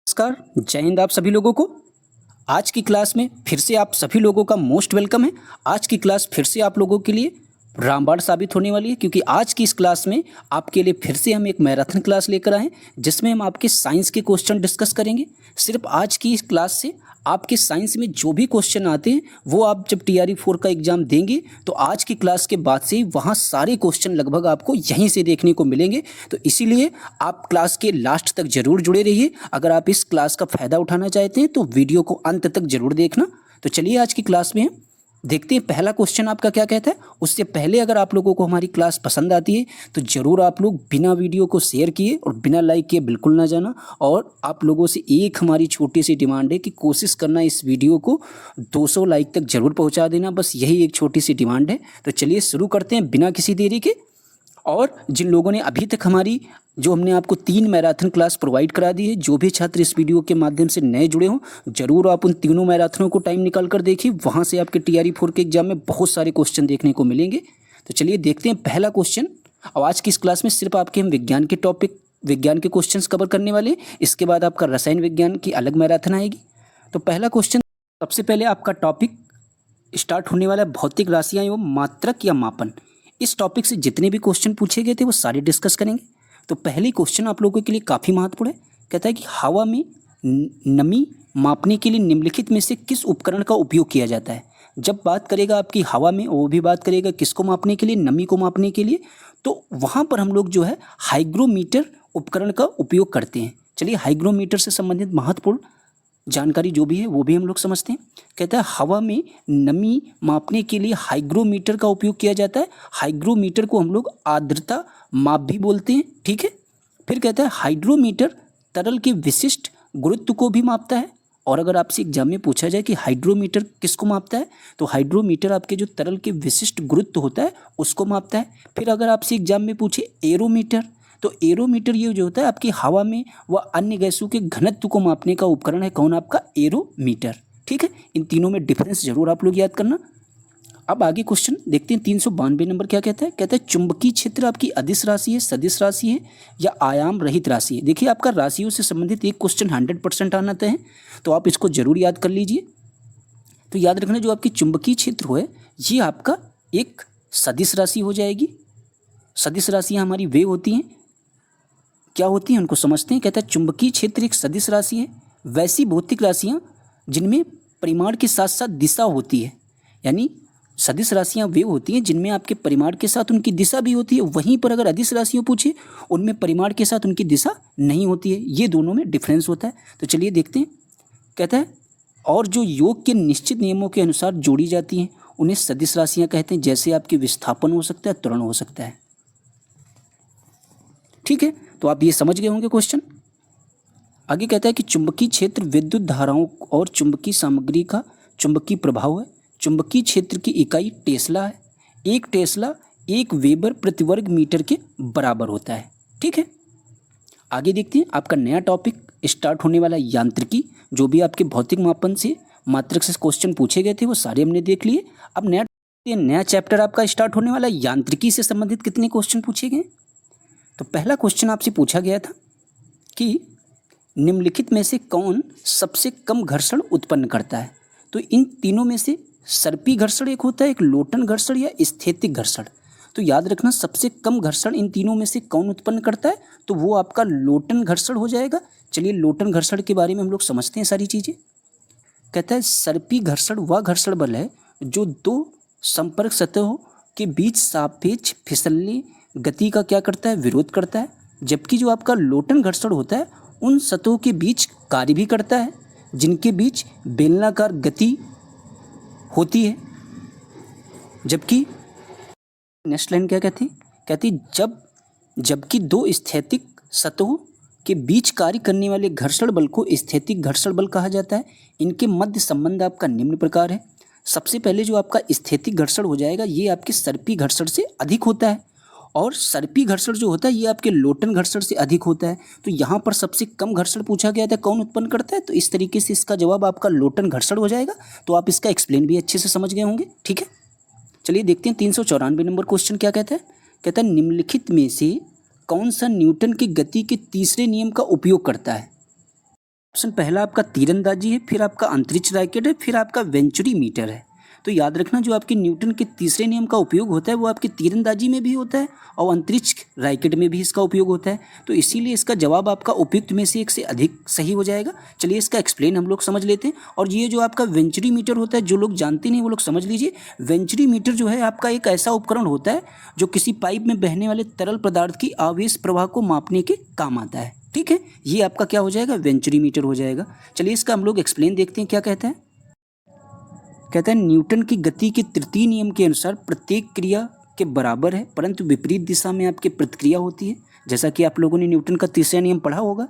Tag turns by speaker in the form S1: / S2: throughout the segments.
S1: नमस्कार, जय हिंद आप सभी लोगों को। आज की क्लास में फिर से आप सभी लोगों का मोस्ट वेलकम है। आज की क्लास फिर से आप लोगों के लिए रामबाण साबित होने वाली है, क्योंकि आज की इस क्लास में आपके लिए फिर से हम एक मैराथन क्लास लेकर आए हैं, जिसमें हम आपके साइंस के क्वेश्चन डिस्कस करेंगे। सिर्फ आज की इस क्लास से आपके साइंस में जो भी क्वेश्चन आते हैं वो आप जब TRE 4 का एग्जाम देंगे तो आज की क्लास के बाद से ही वहाँ सारे क्वेश्चन लगभग आपको यहीं से देखने को मिलेंगे। तो इसीलिए आप क्लास के लास्ट तक जरूर जुड़े रहिए। अगर आप इस क्लास का फ़ायदा उठाना चाहते हैं तो वीडियो को अंत तक जरूर देखना। तो चलिए आज की क्लास में देखते हैं पहला क्वेश्चन आपका क्या कहता है। उससे पहले अगर आप लोगों को हमारी क्लास पसंद आती है तो ज़रूर आप लोग बिना वीडियो को शेयर किए और बिना लाइक किए बिल्कुल ना जाना। और आप लोगों से एक हमारी छोटी सी डिमांड है कि कोशिश करना इस वीडियो को 200 लाइक तक ज़रूर पहुंचा देना। बस यही एक छोटी सी डिमांड है। तो चलिए शुरू करते हैं बिना किसी देरी के। और जिन लोगों ने अभी तक हमारी जो हमने आपको 3 मैराथन क्लास प्रोवाइड करा दी है, जो भी छात्र इस वीडियो के माध्यम से नए जुड़े हों जरूर आप उन तीनों मैराथनों को टाइम निकाल कर देखिए। वहाँ से आपके TRE 4 के एग्जाम में बहुत सारे क्वेश्चन देखने को मिलेंगे। तो चलिए देखते हैं पहला क्वेश्चन। और आज की इस क्लास में सिर्फ आपके हम विज्ञान के क्वेश्चन कवर करने वाले। इसके बाद आपका रसायन विज्ञान की अलग मैराथन आएगी। तो पहला क्वेश्चन, सबसे पहले आपका टॉपिक स्टार्ट होने वाला है भौतिक राशियाँ एवं मात्रक या मापन। इस टॉपिक से जितने भी क्वेश्चन पूछे गए थे वो सारे डिस्कस करेंगे। तो पहली क्वेश्चन आप लोगों के लिए काफ़ी महत्वपूर्ण है। कहता है कि हवा में नमी मापने के लिए निम्नलिखित में से किस उपकरण का उपयोग किया जाता है। जब बात करेगा आपकी हवा में, वो भी बात करेगा किसको मापने के लिए, नमी को मापने के लिए। तो वहाँ पर हम लोग जो है हाइग्रोमीटर उपकरण का उपयोग करते हैं। चलिए हाइग्रोमीटर से संबंधित महत्वपूर्ण जानकारी जो भी है वो भी हम लोग समझते हैं। कहता है हवा में नमी मापने के लिए हाइग्रोमीटर का उपयोग किया जाता है। हाइग्रोमीटर को हम लोग आर्द्रता माप भी बोलते हैं, ठीक है। फिर कहता है हाइड्रोमीटर तरल के विशिष्ट गुरुत्व को भी मापता है। और अगर आपसे एग्जाम में पूछा जाए कि हाइड्रोमीटर किसको मापता है, तो हाइड्रोमीटर आपके जो तरल के विशिष्ट गुरुत्व होता है उसको मापता है। फिर अगर आपसे एग्जाम में पूछे एरोमीटर, तो एरोमीटर ये जो होता है आपकी हवा में व अन्य गैसों के घनत्व को मापने का उपकरण है। कौन? आपका एरोमीटर, ठीक है। इन तीनों में डिफरेंस जरूर आप लोग याद करना। अब आगे क्वेश्चन देखते हैं 392 नंबर क्या कहता है। कहता है चुंबकीय क्षेत्र आपकी अदिश राशि है, सदिश राशि है या आयाम रहित राशि है। देखिए आपका राशियों से संबंधित एक क्वेश्चन 100% आना तय है, तो आप इसको जरूर याद कर लीजिए। तो याद रखना जो आपकी चुंबकीय क्षेत्र है ये आपका एक सदिश राशि हो जाएगी। सदिश राशियाँ हमारी वे होती हैं, क्या होती हैं उनको समझते हैं। कहता है चुंबकीय क्षेत्र एक सदिश राशि है। वैसी भौतिक राशियाँ जिनमें परिमाण के साथ साथ दिशा होती है, यानी सदिश राशियाँ वे होती हैं जिनमें आपके परिमाण के साथ उनकी दिशा भी होती है। वहीं पर अगर अदिश राशियों पूछे उनमें परिमाण के साथ उनकी दिशा नहीं होती है। ये दोनों में डिफरेंस होता है। तो चलिए देखते हैं। कहता है और जो योग के निश्चित नियमों के अनुसार जोड़ी जाती हैं उन्हें सदिश राशियाँ कहते हैं। जैसे आपके विस्थापन हो सकता है, त्वरण हो सकता है, ठीक है। तो आप ये समझ गए होंगे क्वेश्चन। आगे कहता है कि चुंबकीय क्षेत्र विद्युत धाराओं और चुंबकीय सामग्री का चुंबकीय प्रभाव है। चुंबकीय क्षेत्र की इकाई टेस्ला है। एक टेस्ला 1 वेबर प्रति वर्ग मीटर के बराबर होता है, ठीक है। आगे देखते हैं आपका नया टॉपिक स्टार्ट होने वाला यांत्रिकी। जो भी आपके भौतिक मापन से मात्रक से क्वेश्चन पूछे गए थे वो सारे हमने देख लिए। अब नया चैप्टर आपका स्टार्ट होने वाला यांत्रिकी से संबंधित कितने क्वेश्चन पूछे गए। तो पहला क्वेश्चन आपसे पूछा गया था कि निम्नलिखित में से कौन सबसे कम घर्षण उत्पन्न करता है। तो इन तीनों में से सर्पी घर्षण एक होता है, एक लोटन घर्षण या स्थैतिक घर्षण। तो याद रखना सबसे कम घर्षण इन तीनों में से कौन उत्पन्न करता है, तो वो आपका लोटन घर्षण हो जाएगा। चलिए लोटन घर्षण के बारे में हम लोग समझते हैं सारी चीज़ें। कहता है सर्पी घर्षण वह घर्षण बल है जो दो संपर्क सतहों के बीच सापेक्ष फिसलने गति का क्या करता है, विरोध करता है। जबकि जो आपका लोटन घर्षण होता है उन सतहों के बीच कार्य भी करता है जिनके बीच बेलनाकार गति होती है। जबकि नेक्स्ट लाइन क्या कहती जबकि दो स्थैतिक सतहों के बीच कार्य करने वाले घर्षण बल को स्थैतिक घर्षण बल कहा जाता है। इनके मध्य संबंध आपका निम्न प्रकार है। सबसे पहले जो आपका स्थैतिक घर्षण हो जाएगा ये आपके सर्पी घर्षण से अधिक होता है, और सर्पी घर्षण जो होता है ये आपके लोटन घर्षण से अधिक होता है। तो यहाँ पर सबसे कम घर्षण पूछा गया था कौन उत्पन्न करता है, तो इस तरीके से इसका जवाब आपका लोटन घर्षण हो जाएगा। तो आप इसका एक्सप्लेन भी अच्छे से समझ गए होंगे, ठीक है। चलिए देखते हैं 394 नंबर क्वेश्चन क्या कहता है। कहता है निम्नलिखित में से कौन सा न्यूटन की गति के तीसरे नियम का उपयोग करता है। ऑप्शन पहला आपका तीरंदाजी है, फिर आपका अंतरिक्ष रॉकेट है, फिर आपका वेंचुरी मीटर है। तो याद रखना जो आपके न्यूटन के तीसरे नियम का उपयोग होता है वो आपकी तीरंदाजी में भी होता है और अंतरिक्ष रॉकेट में भी इसका उपयोग होता है। तो इसीलिए इसका जवाब आपका उपयुक्त में से एक से अधिक सही हो जाएगा। चलिए इसका एक्सप्लेन हम लोग समझ लेते हैं। और ये जो आपका वेंचुरी मीटर होता है, जो लोग जानते नहीं वो लोग समझ लीजिए। वेंचुरी मीटर जो है आपका एक ऐसा उपकरण होता है जो किसी पाइप में बहने वाले तरल पदार्थ की आवेश प्रवाह को मापने के काम आता है। ठीक है, ये आपका क्या हो जाएगा, वेंचुरी मीटर हो जाएगा। चलिए इसका हम लोग एक्सप्लेन देखते हैं क्या कहता है। कहता है न्यूटन की गति के तृतीय नियम के अनुसार प्रत्येक क्रिया के बराबर है परंतु विपरीत दिशा में आपकी प्रतिक्रिया होती है। जैसा कि आप लोगों ने न्यूटन का तीसरा नियम पढ़ा होगा।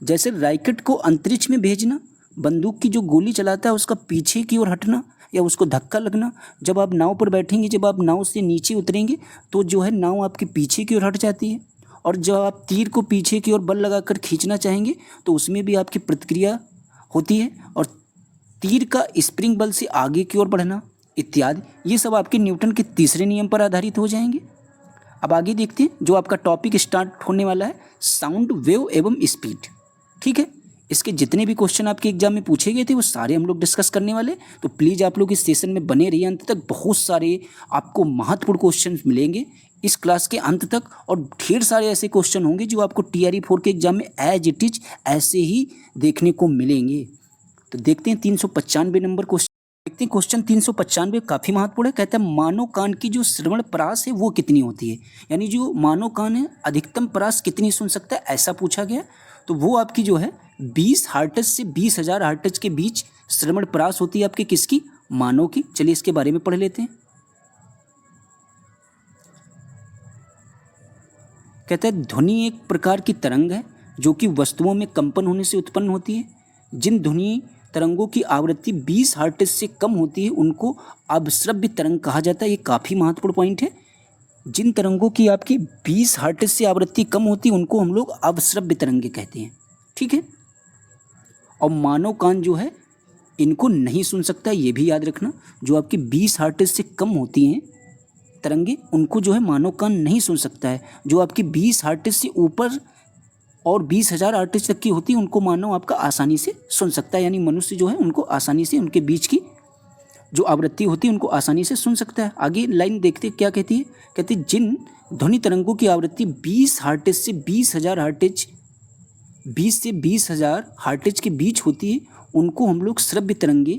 S1: जैसे रॉकेट को अंतरिक्ष में भेजना, बंदूक की जो गोली चलाता है उसका पीछे की ओर हटना या उसको धक्का लगना। जब आप नाव पर बैठेंगे, जब आप नाव से नीचे उतरेंगे तो जो है नाव आपके पीछे की ओर हट जाती है। और जब आप तीर को पीछे की ओर बल लगाकर खींचना चाहेंगे तो उसमें भी आपकी प्रतिक्रिया होती है। और तीर का स्प्रिंग बल से आगे की ओर बढ़ना इत्यादि, ये सब आपके न्यूटन के तीसरे नियम पर आधारित हो जाएंगे। अब आगे देखते हैं जो आपका टॉपिक स्टार्ट होने वाला है, साउंड वेव एवं स्पीड। ठीक है, इसके जितने भी क्वेश्चन आपके एग्जाम में पूछे गए थे वो सारे हम लोग डिस्कस करने वाले। तो प्लीज़ आप लोग इस सेशन में बने रहिए अंत तक। बहुत सारे आपको महत्वपूर्ण क्वेश्चन मिलेंगे इस क्लास के अंत तक और ढेर सारे ऐसे क्वेश्चन होंगे जो आपको TRE 4 के एग्जाम में एज इट इज ऐसे ही देखने को मिलेंगे। तो देखते हैं 395 नंबर क्वेश्चन। देखते हैं क्वेश्चन 395 काफ़ी महत्वपूर्ण है। कहता है मानव कान की जो श्रवण परास है वो कितनी होती है, यानी जो मानव कान है अधिकतम परास कितनी सुन सकता है, ऐसा पूछा गया। तो वो आपकी जो है 20 हर्ट्ज से 20,000 हर्ट्ज के बीच श्रवण परास होती है आपकी, किसकी, मानव की। चलिए इसके बारे में पढ़ लेते हैं। कहता है ध्वनि एक प्रकार की तरंग है जो कि वस्तुओं में कंपन होने से उत्पन्न होती है। जिन ध्वनि तरंगों की आवृत्ति 20 हर्ट्ज से कम होती है उनको अवश्रव्य तरंग कहा जाता है। ये काफ़ी महत्वपूर्ण पॉइंट है। जिन तरंगों की आपकी 20 हर्ट्ज से आवृत्ति कम होती है उनको हम लोग अवश्रव्य तरंगे कहते हैं। ठीक है, और मानव कान जो है इनको नहीं सुन सकता, ये भी याद रखना। जो आपकी 20 हर्ट्ज से कम होती हैं तरंगे उनको जो है मानव कान नहीं सुन सकता है। जो आपकी 20 हर्ट्ज से ऊपर और 20,000 हर्ट्ज तक की होती है उनको मानव आपका आसानी से सुन सकता है, यानी मनुष्य जो है उनको आसानी से उनके बीच की जो आवृत्ति होती है उनको आसानी से सुन सकता है। आगे लाइन देखते क्या कहती है। कहती है जिन ध्वनि तरंगों की आवृत्ति 20 हर्ट्ज से 20,000 हर्ट्ज 20 से 20,000 हर्ट्ज के बीच होती है उनको हम लोग श्रव्य तरंगे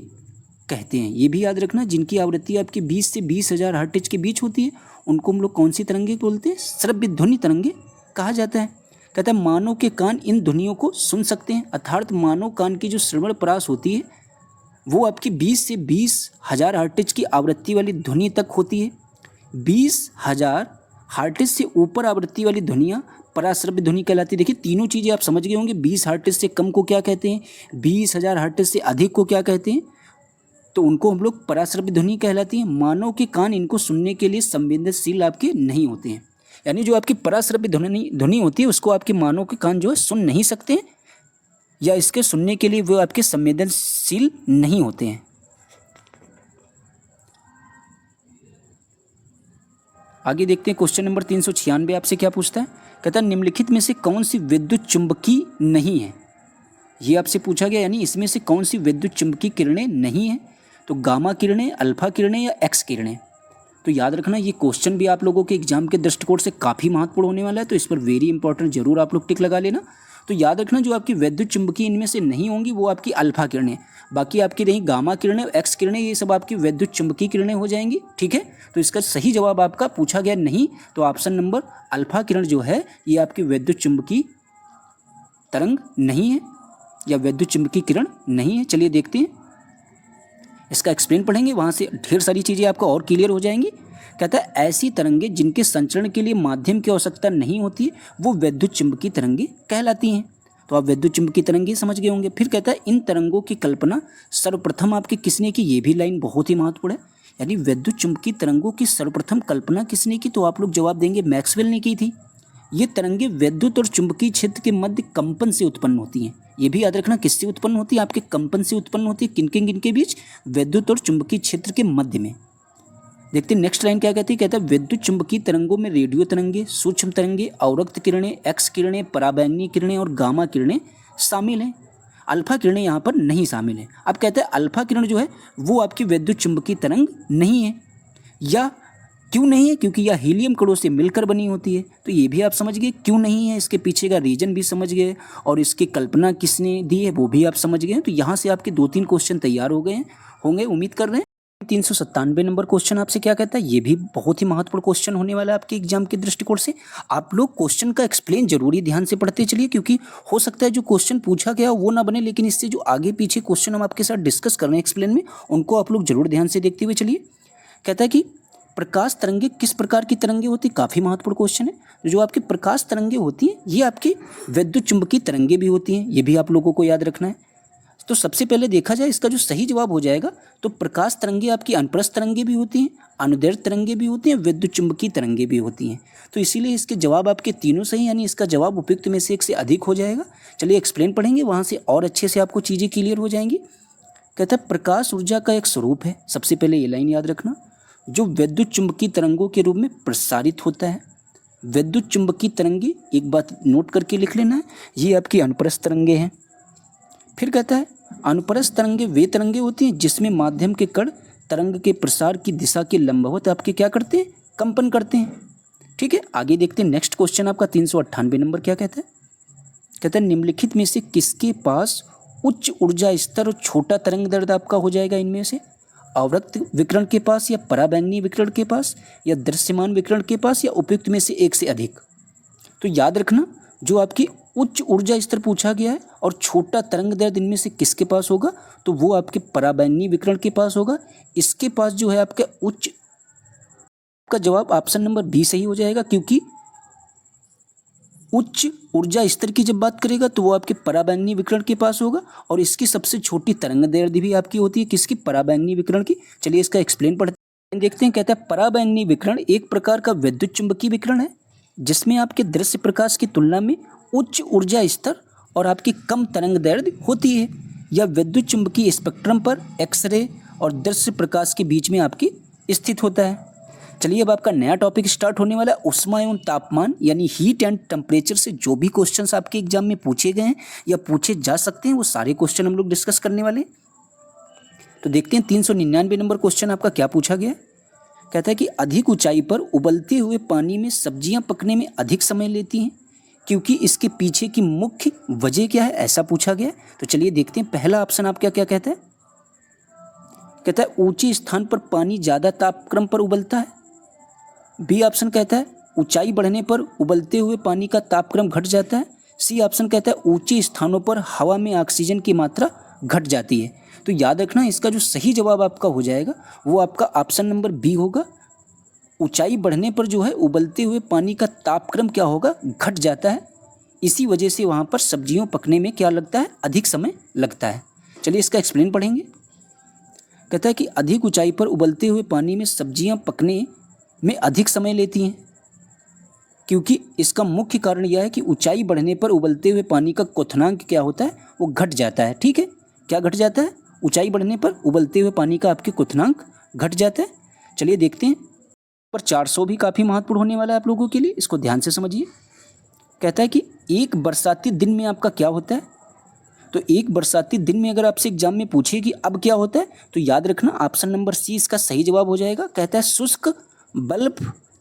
S1: कहते हैं। ये भी याद रखना, जिनकी आवृत्ति आपकी 20 से 20,000 हर्ट्ज के बीच होती है उनको हम लोग कौन सी तरंगे बोलते हैं, श्रव्य ध्वनि तरंगे कहा जाता है। कहता है मानव के कान इन ध्वनियों को सुन सकते हैं, अर्थात मानव कान की जो श्रवण परास होती है वो आपकी 20 से 20,000 हर्ट्ज की आवृत्ति वाली ध्वनि तक होती है। 20,000 हर्ट्ज से ऊपर आवृत्ति वाली ध्वनियाँ पराश्रव्य ध्वनि कहलाती है। देखिए तीनों चीज़ें आप समझ गए होंगे। 20 हर्ट्ज से कम को क्या कहते हैं, 20,000 हर्ट्ज से अधिक को क्या कहते हैं, तो उनको हम लोग पराश्रव्य ध्वनि कहलाती है। मानव के कान इनको सुनने के लिए संवेदनशील आपके नहीं होते हैं, यानी जो आपकी पराश्रव्य ध्वनि होती है उसको आपके मानव के कान जो है सुन नहीं सकते हैं या इसके सुनने के लिए वो आपके संवेदनशील नहीं होते हैं। आगे देखते हैं क्वेश्चन नंबर 396 आपसे क्या पूछता है। कहता है निम्नलिखित में से कौन सी विद्युत चुंबकीय नहीं है, ये आपसे पूछा गया, यानी इसमें से कौन सी विद्युत चुंबकीय किरणें नहीं हैं। तो गामा किरणें, अल्फा किरणें या एक्स किरणें। तो याद रखना ये क्वेश्चन भी आप लोगों के एग्जाम के दृष्टिकोण से काफ़ी महत्वपूर्ण होने वाला है, तो इस पर वेरी इंपॉर्टेंट जरूर आप लोग टिक लगा लेना। तो याद रखना जो आपकी विद्युत चुंबकीय इनमें से नहीं होंगी वो आपकी अल्फा किरणें, बाकी आपकी रही गामा किरणें, एक्स किरणें, ये सब आपकी विद्युत चुंबकीय किरणें हो जाएंगी। ठीक है, तो इसका सही जवाब आपका पूछा गया नहीं, तो ऑप्शन नंबर अल्फा किरण जो है ये आपकी विद्युत चुंबकीय तरंग नहीं है या विद्युत चुंबकीय किरण नहीं है। चलिए देखते हैं, इसका एक्सप्लेन पढ़ेंगे, वहाँ से ढेर सारी चीज़ें आपको और क्लियर हो जाएंगी। कहता है ऐसी तरंगे जिनके संचरण के लिए माध्यम की आवश्यकता नहीं होती वो विद्युत चुंबकीय तरंगे कहलाती हैं। तो आप विद्युत चुंबकीय तरंगे समझ गए होंगे। फिर कहता है इन तरंगों की कल्पना सर्वप्रथम आपकी किसने की, ये भी लाइन बहुत ही महत्वपूर्ण है, यानी विद्युत चुंबकीय तरंगों की सर्वप्रथम कल्पना किसने की, तो आप लोग जवाब देंगे मैक्सवेल ने की थी। ये तरंगे विद्युत और चुंबकीय क्षेत्र के मध्य कंपन से उत्पन्न होती हैं। ये भी याद रखना किससे उत्पन्न होती है, आपके कंपन से उत्पन्न होती है। किनके बीच, विद्युत और चुंबकीय क्षेत्र के मध्य में। देखते हैं नेक्स्ट लाइन क्या कहती है। कहता है विद्युत चुंबकीय तरंगों में रेडियो तरंगे, सूक्ष्म तरंगे, अवरक्त किरणें, एक्स किरणें, पराबैंगनी किरणें और गामा किरणें शामिल हैं। अल्फा किरणें यहाँ पर नहीं शामिल हैं। अब कहते हैं अल्फा किरण जो है वो आपकी वैद्युत चुंबकीय तरंग नहीं है, या क्यों नहीं है, क्योंकि यह हीलियम कणों से मिलकर बनी होती है। तो ये भी आप समझ गए क्यों नहीं है, इसके पीछे का रीजन भी समझ गए, और इसकी कल्पना किसने दी है वो भी आप समझ गए। तो यहाँ से आपके 2-3 क्वेश्चन तैयार हो गए हैं, होंगे उम्मीद कर रहे हैं। 397 नंबर क्वेश्चन आपसे क्या कहता है, ये भी बहुत ही महत्वपूर्ण क्वेश्चन होने वाला है आपके एग्जाम के दृष्टिकोण से। आप लोग क्वेश्चन का एक्सप्लेन जरूरी ध्यान से पढ़ते चलिए, क्योंकि हो सकता है जो क्वेश्चन पूछा गया वो ना बने, लेकिन इससे जो आगे पीछे क्वेश्चन हम आपके साथ डिस्कस कर रहे हैं एक्सप्लेन में, उनको आप लोग जरूर ध्यान से देखते हुए चलिए। कहता है कि प्रकाश तरंगे किस प्रकार की तरंगे होती है, काफ़ी महत्वपूर्ण क्वेश्चन है। जो आपकी प्रकाश तरंगे होती हैं ये आपकी वैद्युत चुंबकीय तरंगे भी होती हैं, ये भी आप लोगों को याद रखना है। तो सबसे पहले देखा जाए इसका जो सही जवाब हो जाएगा, तो प्रकाश तरंगे आपकी अनप्रस्थ तरंगे भी होती हैं, अनुदैर्ध्य तरंगे भी होती हैं, वैद्युत चुंबकीय तरंगे भी होती हैं। तो इसीलिए इसके जवाब आपके तीनों सही, यानी इसका जवाब उपयुक्त में से एक से अधिक हो जाएगा। चलिए एक्सप्लेन पढ़ेंगे, वहाँ से और अच्छे से आपको चीज़ें क्लियर हो जाएंगी। कहता है प्रकाश ऊर्जा का एक स्वरूप है, सबसे पहले ये लाइन याद रखना, जो वैद्युत चुंबकीय तरंगों के रूप में प्रसारित होता है। वैद्युत चुंबकीय तरंगे, एक बात नोट करके लिख लेना है, ये आपकी अनुप्रस्थ तरंगे हैं। फिर कहता है अनुप्रस्थ तरंगे वे तरंगे होती हैं जिसमें माध्यम के कण तरंग के प्रसार की दिशा के लंबवत आपके क्या करते हैं, कंपन करते हैं। ठीक है, आगे देखते हैं। नेक्स्ट क्वेश्चन आपका 398 नंबर क्या कहता है, कहता है निम्नलिखित में से किसके पास उच्च ऊर्जा स्तर और छोटा तरंग दैर्ध्य आपका हो जाएगा, इनमें से अवरक्त विकिरण के पास, या पराबैंगनी विकिरण के पास, या दृश्यमान विकिरण के पास, या उपयुक्त में से एक से अधिक। तो याद रखना जो आपकी उच्च ऊर्जा स्तर पूछा गया है और छोटा तरंग दैर्ध्य इनमें से किसके पास होगा, तो वो आपके पराबैंगनी विकिरण के पास होगा। इसके पास जो है आपका उच्च, का जवाब ऑप्शन नंबर बी सही हो जाएगा, क्योंकि उच्च ऊर्जा स्तर की जब बात करेगा तो वो आपके पराबैंगनी विकिरण के पास होगा, और इसकी सबसे छोटी तरंग दैर्ध्य भी आपकी होती है किसकी, पराबैंगनी विकिरण की। चलिए इसका एक्सप्लेन पढ़ते हैं, देखते हैं। कहता है पराबैंगनी विकिरण एक प्रकार का विद्युत चुंबकीय विकिरण है जिसमें आपके दृश्य प्रकाश की तुलना में उच्च ऊर्जा स्तर और आपकी कम तरंग दैर्ध्य होती है। यह विद्युत चुंबकीय स्पेक्ट्रम पर एक्सरे और दृश्य प्रकाश के बीच में आपकी स्थित होता है। चलिए अब आपका नया टॉपिक स्टार्ट होने वाला है, ऊष्मा एवं तापमान, यानी हीट एंड टेम्परेचर से जो भी क्वेश्चंस आपके एग्जाम में पूछे गए हैं या पूछे जा सकते हैं वो सारे क्वेश्चन हम लोग डिस्कस करने वाले हैं। तो देखते हैं 399 नंबर क्वेश्चन आपका क्या पूछा गया है। कहता है कि अधिक ऊंचाई पर उबलते हुए पानी में सब्जियां पकने में अधिक समय लेती हैं, क्योंकि इसके पीछे की मुख्य वजह क्या है, ऐसा पूछा गया है। तो चलिए देखते हैं, पहला ऑप्शन आपका क्या कहता है। कहता है ऊंचे स्थान पर पानी ज़्यादा तापक्रम पर उबलता है। बी ऑप्शन कहता है ऊंचाई बढ़ने पर उबलते हुए पानी का तापक्रम घट जाता है। सी ऑप्शन कहता है ऊंचे स्थानों पर हवा में ऑक्सीजन की मात्रा घट जाती है। तो याद रखना इसका जो सही जवाब आपका हो जाएगा वो आपका ऑप्शन नंबर बी होगा। ऊंचाई बढ़ने पर जो है उबलते हुए पानी का तापक्रम क्या होगा, घट जाता है। इसी वजह से वहाँ पर सब्जियों पकने में क्या लगता है, अधिक समय लगता है। चलिए इसका एक्सप्लेन पढ़ेंगे। कहता है कि अधिक ऊंचाई पर उबलते हुए पानी में सब्जियां पकने में अधिक समय लेती हैं, क्योंकि इसका मुख्य कारण यह है कि ऊंचाई बढ़ने पर उबलते हुए पानी का क्वथनांक क्या होता है, वो घट जाता है। ठीक है, क्या घट जाता है, ऊंचाई बढ़ने पर उबलते हुए पानी का आपके क्वथनांक घट जाता है। चलिए देखते हैं, पर 400 भी काफ़ी महत्वपूर्ण होने वाला है आप लोगों के लिए, इसको ध्यान से समझिए। कहता है कि एक बरसाती दिन में आपका क्या होता है। तो एक बरसाती दिन में अगर आपसे एग्जाम में पूछे कि अब क्या होता है, तो याद रखना ऑप्शन नंबर सी इसका सही जवाब हो जाएगा। कहता है शुष्क बल्ब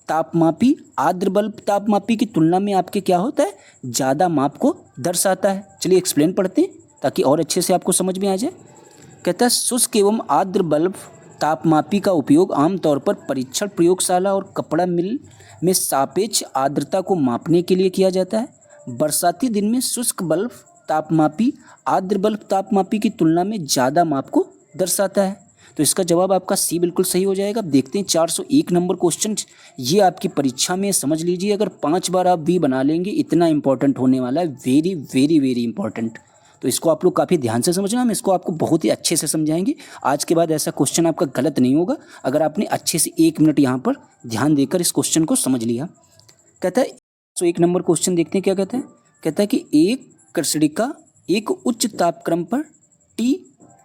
S1: तापमापी आर्द्र बल्ब तापमापी की तुलना में आपके क्या होता है, ज़्यादा माप को दर्शाता है। चलिए एक्सप्लेन पढ़ते हैं ताकि और अच्छे से आपको समझ में आ जाए। कहता है शुष्क एवं आर्द्र बल्ब तापमापी का उपयोग आमतौर पर परीक्षण प्रयोगशाला और कपड़ा मिल में सापेक्ष आर्द्रता को मापने के लिए किया जाता है। बरसाती दिन में शुष्क बल्ब तापमापी आर्द्र बल्ब तापमापी की तुलना में ज़्यादा माप को दर्शाता है। तो इसका जवाब आपका सी बिल्कुल सही हो जाएगा। अब देखते हैं 401 नंबर क्वेश्चन, ये आपकी परीक्षा में समझ लीजिए, अगर 5 बार आप बी बना लेंगे इतना इंपॉर्टेंट होने वाला है, वेरी वेरी वेरी इंपॉर्टेंट। तो इसको आप लोग काफ़ी ध्यान से समझना, हम इसको आपको बहुत ही अच्छे से समझाएंगे। आज के बाद ऐसा क्वेश्चन आपका गलत नहीं होगा अगर आपने अच्छे से 1 मिनट यहाँ पर ध्यान देकर इस क्वेश्चन को समझ लिया। कहता है 101 नंबर क्वेश्चन देखते हैं क्या कहता है। कहता है कि एक कृष्णिका एक उच्च तापक्रम पर T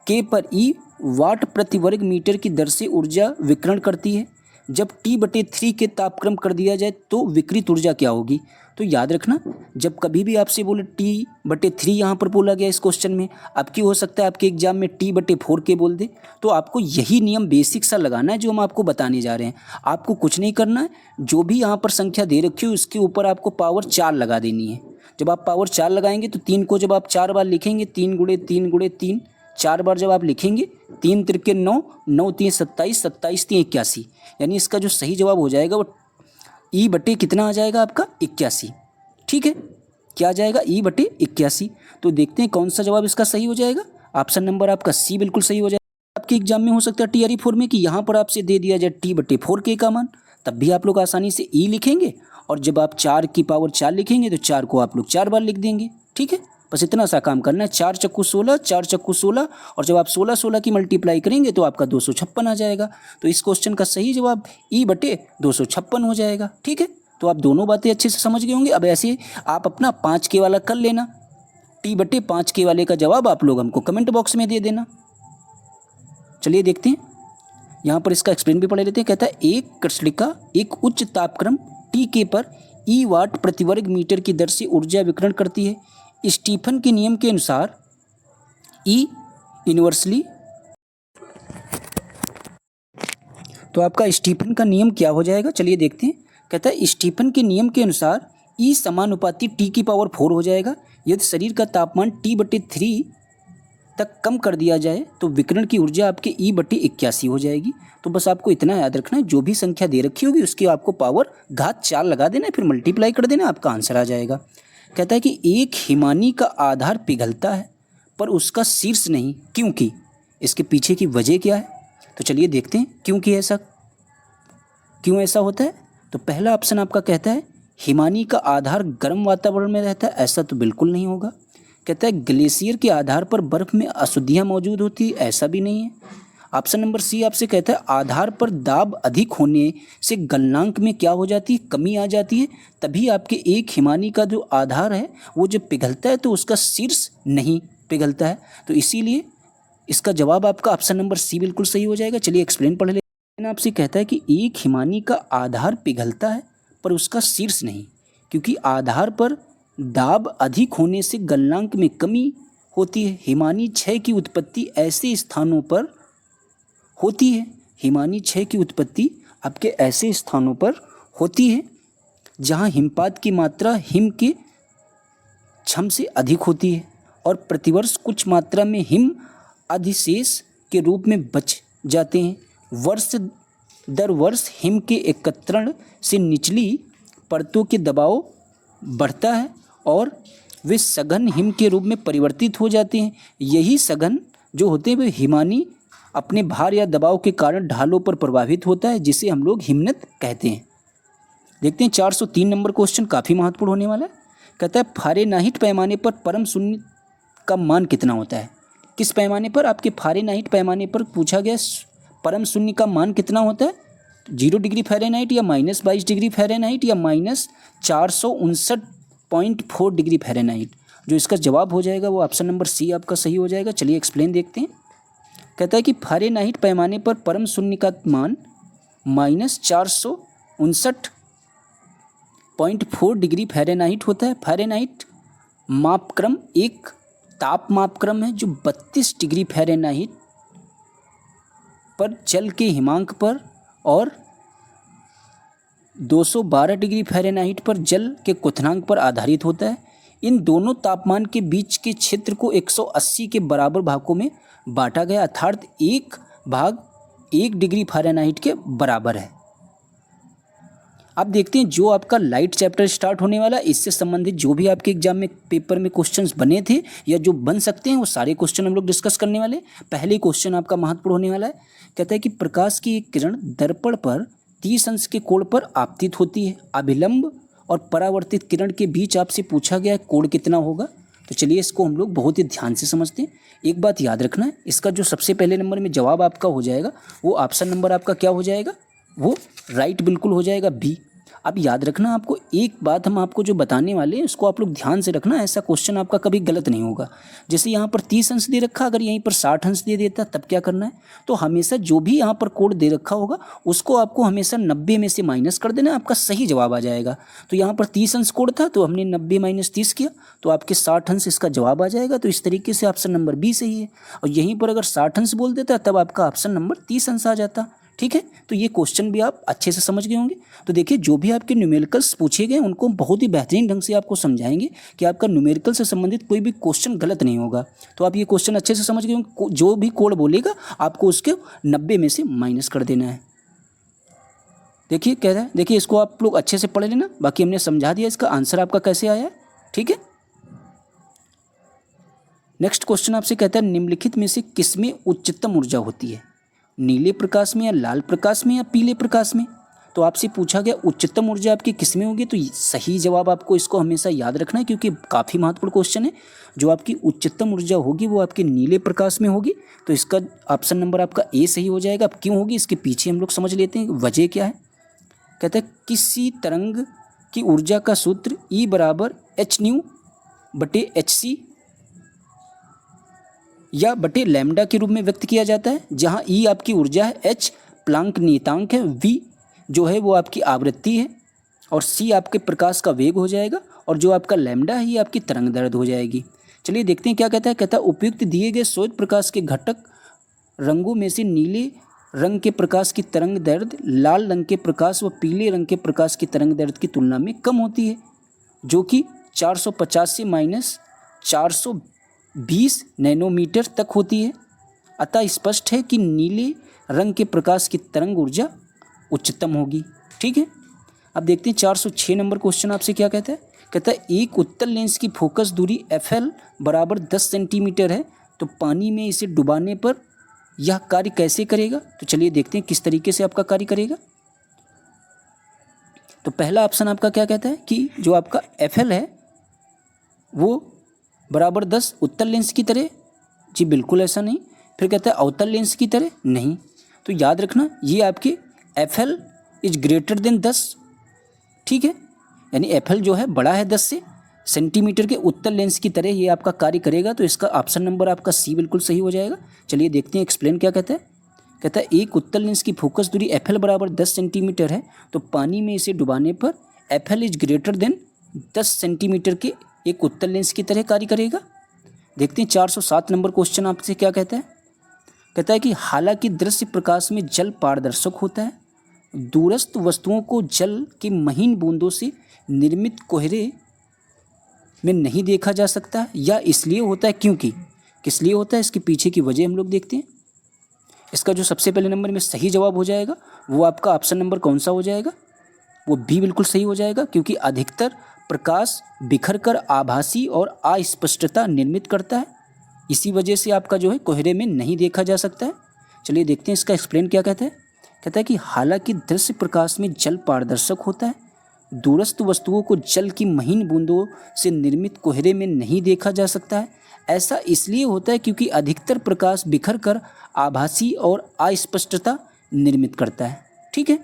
S1: K पर E वाट प्रति वर्ग मीटर की दर से ऊर्जा विकिरण करती है। जब T/3 के तापक्रम कर दिया जाए तो विकृत ऊर्जा क्या होगी। तो याद रखना, जब कभी भी आपसे बोले T/3 यहाँ पर बोला गया इस क्वेश्चन में, आपकी हो सकता है आपके एग्जाम में T/4 के बोल दे, तो आपको यही नियम बेसिक सा लगाना है जो हम आपको बताने जा रहे हैं। आपको कुछ नहीं करना है, जो भी यहाँ पर संख्या दे रखी हो उसके ऊपर आपको पावर 4 लगा देनी है। जब आप पावर 4 लगाएंगे तो 3 को जब आप 4 बार लिखेंगे, 3 गुणे 3 गुणे 3, 4 बार जब आप लिखेंगे, 3 तिरके 9, 9 3 27, 27 3 81, यानी इसका जो सही जवाब हो जाएगा वो E/ कितना आ जाएगा आपका 81। ठीक है, क्या आ जाएगा E/81। तो देखते हैं कौन सा जवाब इसका सही हो जाएगा। ऑप्शन नंबर आपका सी बिल्कुल सही हो जाएगा। आपके एग्जाम में हो सकता है TRE 4 में कि यहाँ पर आपसे दे दिया जाए T/4 के का मान, तब भी आप लोग आसानी से E लिखेंगे, और जब आप 4 की पावर 4 लिखेंगे तो 4 को आप लोग 4 बार लिख देंगे। ठीक है, बस इतना सा काम करना है। 4 चक्कू 16, 4 चक्कू 16, और जब आप 16 16 की मल्टीप्लाई करेंगे तो आपका 256 आ जाएगा। तो इस क्वेश्चन का सही जवाब E/256 हो जाएगा। ठीक है, तो आप दोनों बातें अच्छे से समझ गए होंगे। अब ऐसे आप अपना 5K वाला कर लेना। T/5K वाले का जवाब आप लोग हमको कमेंट बॉक्स में दे देना। चलिए देखते हैं, यहाँ पर इसका एक्सप्लेन भी पढ़ लेते हैं। कहता है एक कृष्णिका एक उच्च तापक्रम Tk पर E वाट प्रति वर्ग मीटर की दर से ऊर्जा विकिरण करती है। स्टीफन के नियम के अनुसार E इनवर्सली, तो आपका स्टीफन का नियम क्या हो जाएगा, चलिए देखते हैं। कहता है स्टीफन के नियम के अनुसार E समानुपाती T⁴ हो जाएगा। यदि शरीर का तापमान T/3 तक कम कर दिया जाए तो विकिरण की ऊर्जा आपके E/81 हो जाएगी। तो बस आपको इतना याद रखना है, जो भी संख्या दे रखी होगी उसकी आपको पावर घात 4 लगा देना है, फिर मल्टीप्लाई कर देना, आपका आंसर आ जाएगा। कहता है कि एक हिमानी का आधार पिघलता है पर उसका शीर्ष नहीं, क्योंकि इसके पीछे की वजह क्या है। तो चलिए देखते हैं क्योंकि क्यों ऐसा होता है। तो पहला ऑप्शन आपका कहता है हिमानी का आधार गर्म वातावरण में रहता है। ऐसा तो बिल्कुल नहीं होगा। कहता है ग्लेशियर के आधार पर बर्फ में अशुद्धियाँ मौजूद होती है। ऐसा भी नहीं है। ऑप्शन नंबर सी आपसे कहता है आधार पर दाब अधिक होने से गलनांक में क्या हो जाती है, कमी आ जाती है, तभी आपके एक हिमानी का जो आधार है वो जब पिघलता है तो उसका शीर्ष नहीं पिघलता है। तो इसीलिए इसका जवाब आपका ऑप्शन नंबर सी बिल्कुल सही हो जाएगा। चलिए एक्सप्लेन पढ़ लेते हैं। आपसे कहता है कि एक हिमानी का आधार पिघलता है पर उसका शीर्ष नहीं, क्योंकि आधार पर दाब अधिक होने से गलनांक में कमी होती है। हिमानी क्षय की उत्पत्ति ऐसे स्थानों पर होती है, हिमानी क्षय की उत्पत्ति आपके ऐसे स्थानों पर होती है जहां हिमपात की मात्रा हिम के क्षम से अधिक होती है और प्रतिवर्ष कुछ मात्रा में हिम अधिशेष के रूप में बच जाते हैं। वर्ष दर वर्ष हिम के एकत्रण से निचली परतों के दबाव बढ़ता है और वे सघन हिम के रूप में परिवर्तित हो जाते हैं। यही सघन जो होते हैं वे हिमानी अपने भार या दबाव के कारण ढालों पर प्रभावित होता है, जिसे हम लोग हिमनद कहते हैं। देखते हैं 403 नंबर क्वेश्चन, काफ़ी महत्वपूर्ण होने वाला है। कहता है फ़ारेनहाइट पैमाने पर परम शून्य का मान कितना होता है। किस पैमाने पर, आपके फ़ारेनहाइट पैमाने पर पूछा गया परम शून्य का मान कितना होता है। 0 डिग्री फ़ारेनहाइट या -22 डिग्री फ़ारेनहाइट या -459.4 डिग्री फ़ारेनहाइट। जो इसका जवाब हो जाएगा वो ऑप्शन नंबर सी आपका सही हो जाएगा। चलिए एक्सप्लेन देखते हैं। कहता है कि फ़ारेनहाइट पैमाने पर परम शून्य का मान -459.4 डिग्री फ़ारेनहाइट होता है। फ़ारेनहाइट मापक्रम एक ताप मापक्रम है जो 32 डिग्री फ़ारेनहाइट पर जल के हिमांक पर और 212 डिग्री फ़ारेनहाइट पर जल के क्वथनांक पर आधारित होता है। इन दोनों तापमान के बीच के क्षेत्र को 180 के बराबर भागों में बांटा गया, अर्थात एक भाग 1 डिग्री फ़ारेनहाइट के बराबर है। अब देखते हैं जो आपका लाइट चैप्टर स्टार्ट होने वाला है, इससे संबंधित जो भी आपके एग्जाम में पेपर में क्वेश्चंस बने थे या जो बन सकते हैं वो सारे क्वेश्चन हम लोग डिस्कस करने वाले। पहले क्वेश्चन आपका महत्वपूर्ण होने वाला है। कहता है कि प्रकाश की एक किरण दर्पण पर 30 अंश के कोण पर आपतित होती है। अभिलंब और परावर्तित किरण के बीच आपसे पूछा गया कोण कितना होगा। तो चलिए इसको हम लोग बहुत ही ध्यान से समझते हैं। एक बात याद रखना है, इसका जो सबसे पहले नंबर में जवाब आपका हो जाएगा वो ऑप्शन नंबर आपका क्या हो जाएगा, वो राइट बिल्कुल हो जाएगा बी। अब याद रखना, आपको एक बात हम आपको जो बताने वाले हैं उसको आप लोग ध्यान से रखना, ऐसा क्वेश्चन आपका कभी गलत नहीं होगा। जैसे यहाँ पर 30 अंश दे रखा, अगर यहीं पर 60 अंश दे देता तब क्या करना है, तो हमेशा जो भी यहाँ पर कोड दे रखा होगा उसको आपको हमेशा 90 में से माइनस कर देना, आपका सही जवाब आ जाएगा। तो यहाँ पर 30 अंश कोड था तो हमने 90 माइनस 30 किया तो आपके 60 अंश इसका जवाब आ जाएगा। तो इस तरीके से ऑप्शन नंबर बी सही है। और यहीं पर अगर 60 अंश बोल देता तब आपका ऑप्शन नंबर 30 अंश आ जाता। ठीक है, तो ये क्वेश्चन भी आप अच्छे से समझ गए होंगे। तो देखिए, जो भी आपके न्यूमेरिकल्स पूछे गए उनको बहुत ही बेहतरीन ढंग से आपको समझाएंगे कि आपका न्यूमेरिकल से संबंधित कोई भी क्वेश्चन गलत नहीं होगा। तो आप ये क्वेश्चन अच्छे से समझ गए होंगे। जो भी कोड बोलेगा आपको उसके 90 में से माइनस कर देना है। देखिए कह रहा है, देखिए इसको आप लोग अच्छे से पढ़ लेना, बाकी हमने समझा दिया इसका आंसर आपका कैसे आया है। ठीक है, नेक्स्ट क्वेश्चन आपसे कहता है निम्नलिखित में से किसमें उच्चतम ऊर्जा होती है, नीले प्रकाश में या लाल प्रकाश में या पीले प्रकाश में। तो आपसे पूछा गया उच्चतम ऊर्जा आपकी किस में होगी, तो सही जवाब आपको इसको हमेशा याद रखना है क्योंकि काफ़ी महत्वपूर्ण क्वेश्चन है। जो आपकी उच्चतम ऊर्जा होगी वो आपके नीले प्रकाश में होगी। तो इसका ऑप्शन नंबर आपका ए सही हो जाएगा। अब क्यों होगी इसके पीछे हम लोग समझ लेते हैं वजह क्या है। कहते हैं किसी तरंग की ऊर्जा का सूत्र E बराबर h/hc या बटे लैम्डा के रूप में व्यक्त किया जाता है, जहां E आपकी ऊर्जा है, H प्लांक नियतांक है, V जो है वो आपकी आवृत्ति है और C आपके प्रकाश का वेग हो जाएगा और जो आपका लैम्डा है ये आपकी तरंग दैर्ध्य हो जाएगी। चलिए देखते हैं क्या कहता है। कहता है उपयुक्त दिए गए श्वेत प्रकाश के घटक रंगों में से नीले रंग के प्रकाश की तरंग दैर्ध्य लाल रंग के प्रकाश व पीले रंग के प्रकाश की तरंग दैर्ध्य की तुलना में कम होती है, जो कि 450 से माइनस 420 नैनोमीटर तक होती है। अतः स्पष्ट है कि नीले रंग के प्रकाश की तरंग ऊर्जा उच्चतम होगी। ठीक है, अब देखते हैं 406 नंबर क्वेश्चन आपसे क्या कहता है। कहता है एक उत्तल लेंस की फोकस दूरी FL बराबर 10 सेंटीमीटर है, तो पानी में इसे डुबाने पर यह कार्य कैसे करेगा। तो चलिए देखते हैं किस तरीके से आपका कार्य करेगा। तो पहला ऑप्शन आपका क्या कहता है कि जो आपका FL है वो बराबर 10 उत्तल लेंस की तरह, जी बिल्कुल ऐसा नहीं। फिर कहता है अवतल लेंस की तरह, नहीं। तो याद रखना ये आपके FL इज ग्रेटर देन 10। ठीक है, यानी FL जो है बड़ा है 10 से, सेंटीमीटर के उत्तल लेंस की तरह ये आपका कार्य करेगा। तो इसका ऑप्शन नंबर आपका सी बिल्कुल सही हो जाएगा। चलिए देखते हैं एक्सप्लेन क्या कहता है। कहता है एक उत्तल लेंस की फोकस दूरी FL बराबर 10 सेंटीमीटर है, तो पानी में इसे डुबाने पर FL is greater than 10 centimetre के एक उत्तल लेंस की तरह कार्य करेगा। देखते हैं 407 नंबर क्वेश्चन आपसे क्या कहता है। कहता है कि हालांकि दृश्य प्रकाश में जल पारदर्शक होता है, दूरस्थ वस्तुओं को जल की महीन बूंदों से निर्मित कोहरे में नहीं देखा जा सकता, या इसलिए होता है क्योंकि, किस लिए होता है इसके पीछे की वजह हम लोग देखते हैं। इसका जो सबसे पहले नंबर में सही जवाब हो जाएगा वो आपका ऑप्शन नंबर कौन सा हो जाएगा, वो बी बिल्कुल सही हो जाएगा, क्योंकि अधिकतर प्रकाश बिखर कर आभासी और अस्पष्टता निर्मित करता है, इसी वजह से आपका जो है कोहरे में नहीं देखा जा सकता है। चलिए देखते हैं इसका एक्सप्लेन क्या कहता है। कहता है कि हालांकि दृश्य प्रकाश में जल पारदर्शक होता है, दूरस्थ वस्तुओं को जल की महीन बूंदों से निर्मित कोहरे में नहीं देखा जा सकता है। ऐसा इसलिए होता है क्योंकि अधिकतर प्रकाश बिखर कर आभासी और अस्पष्टता निर्मित करता है। ठीक है,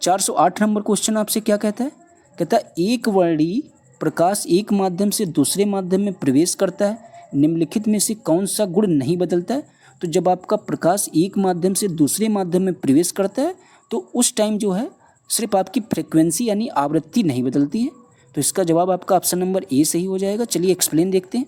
S1: 408 नंबर क्वेश्चन आपसे क्या कहता है। कहता है एक वर्णीय प्रकाश एक माध्यम से दूसरे माध्यम में प्रवेश करता है, निम्नलिखित में से कौन सा गुण नहीं बदलता है। तो जब आपका प्रकाश एक माध्यम से दूसरे माध्यम में प्रवेश करता है तो उस टाइम जो है सिर्फ आपकी फ्रिक्वेंसी यानी आवृत्ति नहीं बदलती है। तो इसका जवाब आपका ऑप्शन नंबर ए सही हो जाएगा। चलिए एक्सप्लेन देखते हैं।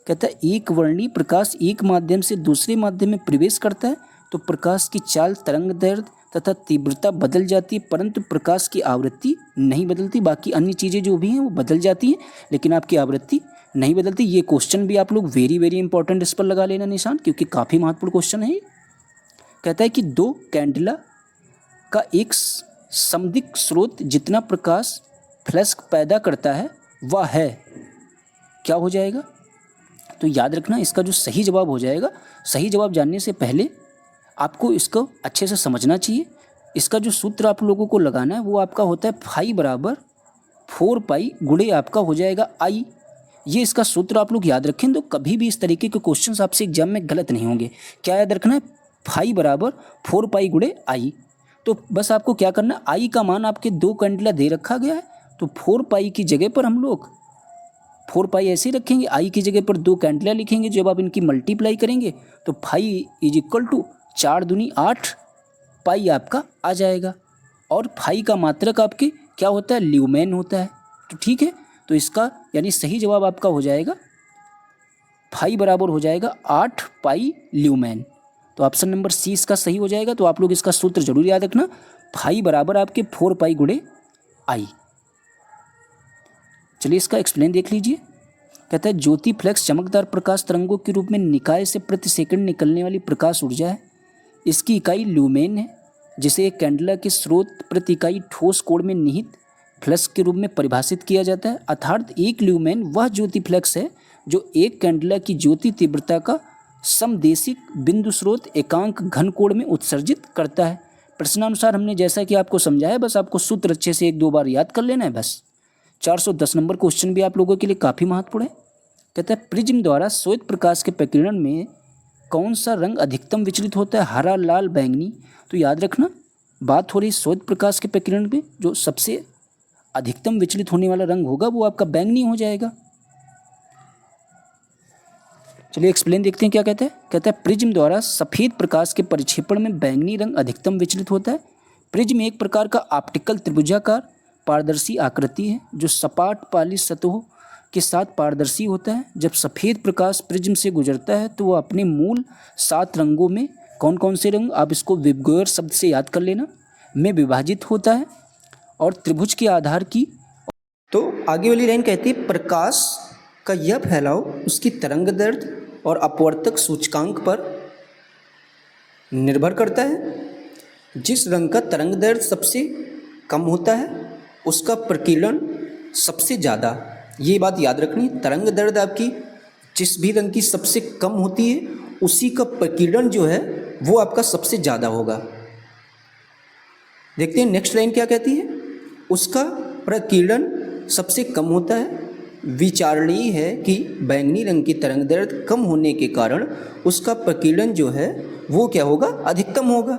S1: कहता है एक वर्णीय प्रकाश एक माध्यम से दूसरे माध्यम में प्रवेश करता है तो प्रकाश की चाल, तरंग दैर्ध्य तथा तीव्रता बदल जाती है, परंतु प्रकाश की आवृत्ति नहीं बदलती। बाकी अन्य चीज़ें जो भी हैं वो बदल जाती हैं, लेकिन आपकी आवृत्ति नहीं बदलती। ये क्वेश्चन भी आप लोग वेरी वेरी इंपॉर्टेंट इस पर लगा लेना निशान, क्योंकि काफ़ी महत्वपूर्ण क्वेश्चन है। कहता है कि दो कैंडला का एक समदिक स्रोत जितना प्रकाश फ्लैश पैदा करता है वह है, क्या हो जाएगा। तो याद रखना इसका जो सही जवाब हो जाएगा, सही जवाब जानने से पहले आपको इसको अच्छे से समझना चाहिए। इसका जो सूत्र आप लोगों को लगाना है वो आपका होता है फाई बराबर 4 पाई गुणे आपका हो जाएगा आई। ये इसका सूत्र आप लोग याद रखें तो कभी भी इस तरीके के क्वेश्चंस आपसे एग्जाम में गलत नहीं होंगे। क्या याद रखना है, फाई बराबर 4 पाई गुणे आई। तो बस आपको क्या करना, आई का मान आपके 2 कैंडेला दे रखा गया है, तो 4 पाई की जगह पर हम लोग 4 पाई ऐसे ही रखेंगे, आई की जगह पर 2 कैंडेला लिखेंगे। जब आप इनकी मल्टीप्लाई करेंगे तो फाई इज इक्वल टू 4 दूनी 8 पाई आपका आ जाएगा। और फाई का मात्रक आपके क्या होता है, ल्यूमेन होता है। तो ठीक है, तो इसका यानी सही जवाब आपका हो जाएगा फाई बराबर हो जाएगा 8 पाई ल्यूमेन। तो ऑप्शन नंबर सी इसका सही हो जाएगा। तो आप लोग इसका सूत्र जरूर याद रखना, फाई बराबर आपके 4 पाई गुणे आई। चलिए इसका एक्सप्लेन देख लीजिए। कहता है ज्योति फ्लेक्स चमकदार प्रकाश तरंगों के रूप में निकाय से प्रति सेकंड निकलने वाली प्रकाश ऊर्जा है। इसकी इकाई ल्यूमेन है, जिसे एक कैंडेला के स्रोत प्रति इकाई ठोस कोण में निहित फ्लक्स के रूप में परिभाषित किया जाता है। अर्थात एक ल्यूमेन वह ज्योति फ्लक्स है जो एक कैंडेला की ज्योति तीव्रता का समदेशिक बिंदु स्रोत एकांक घन कोण में उत्सर्जित करता है। प्रश्नानुसार हमने जैसा कि आपको समझाया, बस आपको सूत्र अच्छे से 1-2 बार याद कर लेना है बस। 410 नंबर क्वेश्चन भी आप लोगों के लिए काफ़ी महत्वपूर्ण है। कहता है प्रिज्म द्वारा श्वेत प्रकाश के प्रकीर्णन में कौन सा रंग अधिकतम विचलित होता है, हरा, लाल, बैंगनी। तो याद रखना, बात हो रही श्वेत प्रकाश के प्रकीर्णन में जो सबसे अधिकतम विचलित होने वाला रंग होगा वो आपका बैंगनी हो जाएगा। चलिए एक्सप्लेन देखते हैं क्या कहता है। कहता है प्रिज्म द्वारा सफ़ेद प्रकाश के परिक्षेपण में बैंगनी रंग अधिकतम विचलित होता है। प्रिज्म एक प्रकार का ऑप्टिकल त्रिभुजाकार पारदर्शी आकृति है जो सपाट पालिश सतहों के साथ पारदर्शी होता है। जब सफ़ेद प्रकाश प्रिज्म से गुजरता है तो वह अपने मूल 7 रंगों में, कौन कौन से रंग, आप इसको विबगोयर शब्द से याद कर लेना, में विभाजित होता है और त्रिभुज के आधार की। तो आगे वाली लाइन कहती है प्रकाश का यह फैलाव उसकी तरंग दैर्ध्य और अपवर्तक सूचकांक पर निर्भर करता है। जिस रंग का तरंग दैर्ध्य सबसे कम होता है उसका प्रकीर्णन सबसे ज़्यादा, ये बात याद रखनी, तरंग दैर्ध्य आपकी जिस भी रंग की सबसे कम होती है उसी का प्रकीर्णन जो है वो आपका सबसे ज़्यादा होगा। देखते हैं नेक्स्ट लाइन क्या कहती है, उसका प्रकीर्णन सबसे कम होता है। विचारणीय है कि बैंगनी रंग की तरंग दैर्ध्य कम होने के कारण उसका प्रकीर्णन जो है वो क्या होगा, अधिकतम होगा।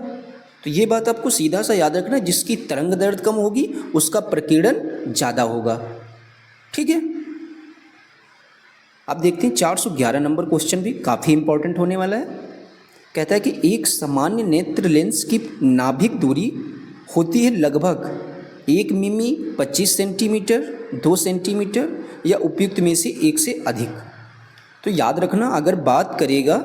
S1: तो ये बात आपको सीधा सा याद रखना, जिसकी तरंग दैर्ध्य कम होगी उसका प्रकीर्णन ज़्यादा होगा। ठीक है, अब देखते हैं 411 नंबर क्वेश्चन भी काफ़ी इंपॉर्टेंट होने वाला है। कहता है कि एक सामान्य नेत्र लेंस की नाभिक दूरी होती है लगभग 1 मिमी, 25 सेंटीमीटर, 2 सेंटीमीटर या उपयुक्त में से एक से अधिक। तो याद रखना, अगर बात करेगा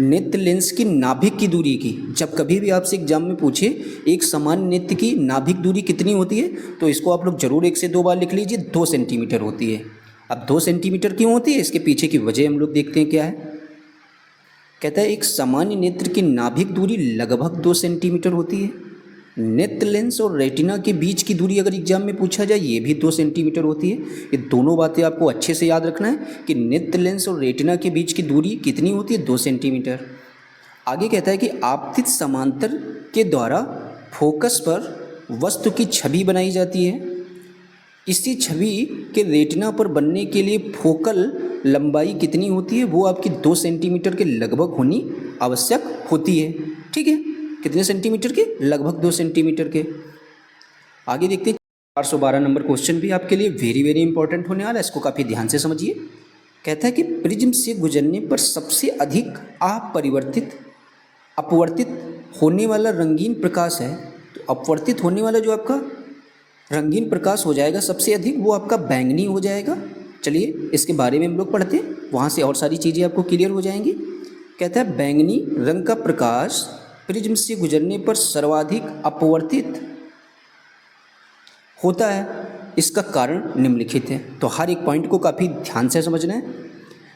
S1: नेत्र लेंस की नाभिक की दूरी की, जब कभी भी आपसे एग्जाम में पूछे एक सामान्य नेत्र की नाभिक दूरी कितनी होती है तो इसको आप लोग जरूर 1 से 2 बार लिख लीजिए, 2 सेंटीमीटर होती है। अब 2 सेंटीमीटर क्यों होती है, इसके पीछे की वजह हम लोग देखते हैं क्या है। कहता है एक सामान्य नेत्र की नाभिक दूरी लगभग 2 सेंटीमीटर होती है। नेत्र लेंस और रेटिना के बीच की दूरी अगर एग्जाम में पूछा जाए ये भी 2 सेंटीमीटर होती है। ये दोनों बातें आपको अच्छे से याद रखना है कि नेत्र लेंस और रेटिना के बीच की दूरी कितनी होती है, 2 सेंटीमीटर। आगे कहता है कि आपतित समांतर के द्वारा फोकस पर वस्तु की छवि बनाई जाती है। इसी छवि के रेटिना पर बनने के लिए फोकल लंबाई कितनी होती है, वो आपकी 2 सेंटीमीटर के लगभग होनी आवश्यक होती है। ठीक है, कितने सेंटीमीटर के, लगभग 2 सेंटीमीटर के। आगे देखते हैं 412 नंबर क्वेश्चन भी आपके लिए वेरी वेरी इंपॉर्टेंट होने वाला है, इसको काफ़ी ध्यान से समझिए। कहता है कि प्रिज्म से गुजरने पर सबसे अधिक अपवर्तित होने वाला रंगीन प्रकाश है। तो अपवर्तित होने वाला जो आपका रंगीन प्रकाश हो जाएगा सबसे अधिक, वो आपका बैंगनी हो जाएगा। चलिए इसके बारे में हम लोग पढ़ते हैं, वहाँ से और सारी चीज़ें आपको क्लियर हो जाएंगी। कहता है बैंगनी रंग का प्रकाश प्रिज्म से गुजरने पर सर्वाधिक अपवर्तित होता है। इसका कारण निम्नलिखित है। तो हर एक पॉइंट को काफ़ी ध्यान से समझना है।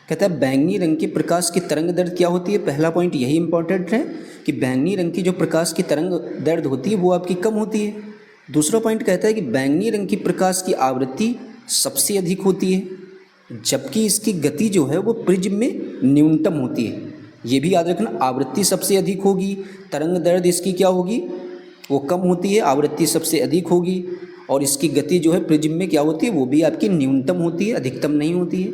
S1: कहता है बैंगनी रंग के प्रकाश की तरंग दैर्ध्य क्या होती है। पहला पॉइंट यही इंपॉर्टेंट है कि बैंगनी रंग की जो प्रकाश की तरंग दैर्ध्य होती है वो आपकी कम होती है। दूसरा पॉइंट कहता है कि बैंगनी रंग की प्रकाश की आवृत्ति सबसे अधिक होती है, जबकि इसकी गति जो है वो प्रिज्म में न्यूनतम होती है। ये भी याद रखना, आवृत्ति सबसे अधिक होगी, तरंग दैर्ध्य इसकी क्या होगी, वो कम होती है, आवृत्ति सबसे अधिक होगी और इसकी गति जो है प्रिज्म में क्या होती है, वो भी आपकी न्यूनतम होती है, अधिकतम नहीं होती है।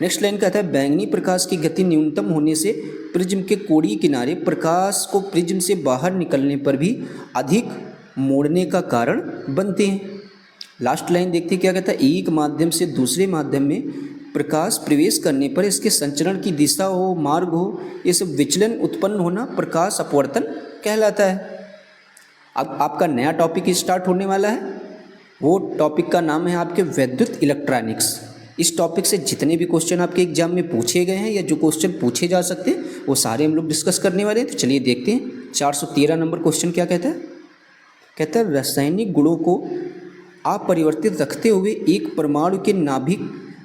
S1: नेक्स्ट लाइन कहता है बैंगनी प्रकाश की गति न्यूनतम होने से प्रिज्म के कोणीय किनारे प्रकाश को प्रिज्म से बाहर निकलने पर भी अधिक मोड़ने का कारण बनते हैं। लास्ट लाइन देखते हैं क्या कहता है, एक माध्यम से दूसरे माध्यम में प्रकाश प्रवेश करने पर इसके संचरण की दिशा हो, मार्ग हो, ये सब विचलन उत्पन्न होना प्रकाश अपवर्तन कहलाता है। अब आपका नया टॉपिक स्टार्ट होने वाला है, वो टॉपिक का नाम है आपके वैद्युत इलेक्ट्रॉनिक्स। इस टॉपिक से जितने भी क्वेश्चन आपके एग्जाम में पूछे गए हैं या जो क्वेश्चन पूछे जा सकते हैं वो सारे हम लोग डिस्कस करने वाले हैं। तो चलिए देखते हैं 413 नंबर क्वेश्चन क्या कहता है। कहता है रासायनिक गुणों को अपरिवर्तित रखते हुए एक परमाणु के नाभिक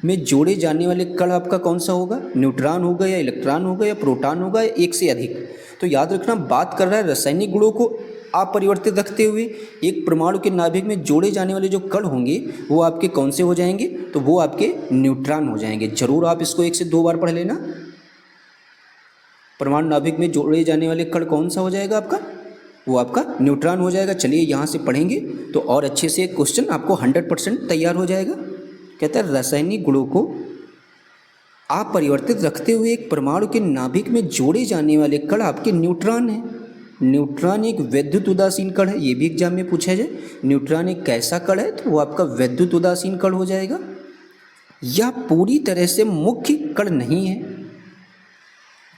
S1: में जोड़े जाने वाले कण आपका कौन सा होगा, न्यूट्रॉन होगा या इलेक्ट्रॉन होगा या प्रोटॉन होगा या एक से अधिक। तो याद रखना बात कर रहा है रासायनिक गुणों को अपरिवर्तित रखते हुए एक परमाणु के नाभिक में जोड़े जाने वाले जो कण होंगे वो आपके कौन से हो जाएंगे, तो वो आपके न्यूट्रॉन हो जाएंगे। जरूर आप इसको 1 से 2 बार पढ़ लेना। परमाणु नाभिक में जोड़े जाने वाले कण कौन सा हो जाएगा आपका, वो आपका न्यूट्रॉन हो जाएगा। चलिए यहाँ से पढ़ेंगे तो और अच्छे से क्वेश्चन आपको 100% तैयार हो जाएगा। कहता है रासायनिक गुणों को अपरिवर्तित रखते हुए एक परमाणु के नाभिक में जोड़े जाने वाले कण आपके न्यूट्रॉन है। न्यूट्रॉन एक वैद्युत उदासीन कण है, ये भी एग्जाम में पूछा जाए। न्यूट्रॉन एक कैसा कण है, तो वो आपका वैद्युत उदासीन कण हो जाएगा। यह पूरी तरह से मुख्य कण नहीं है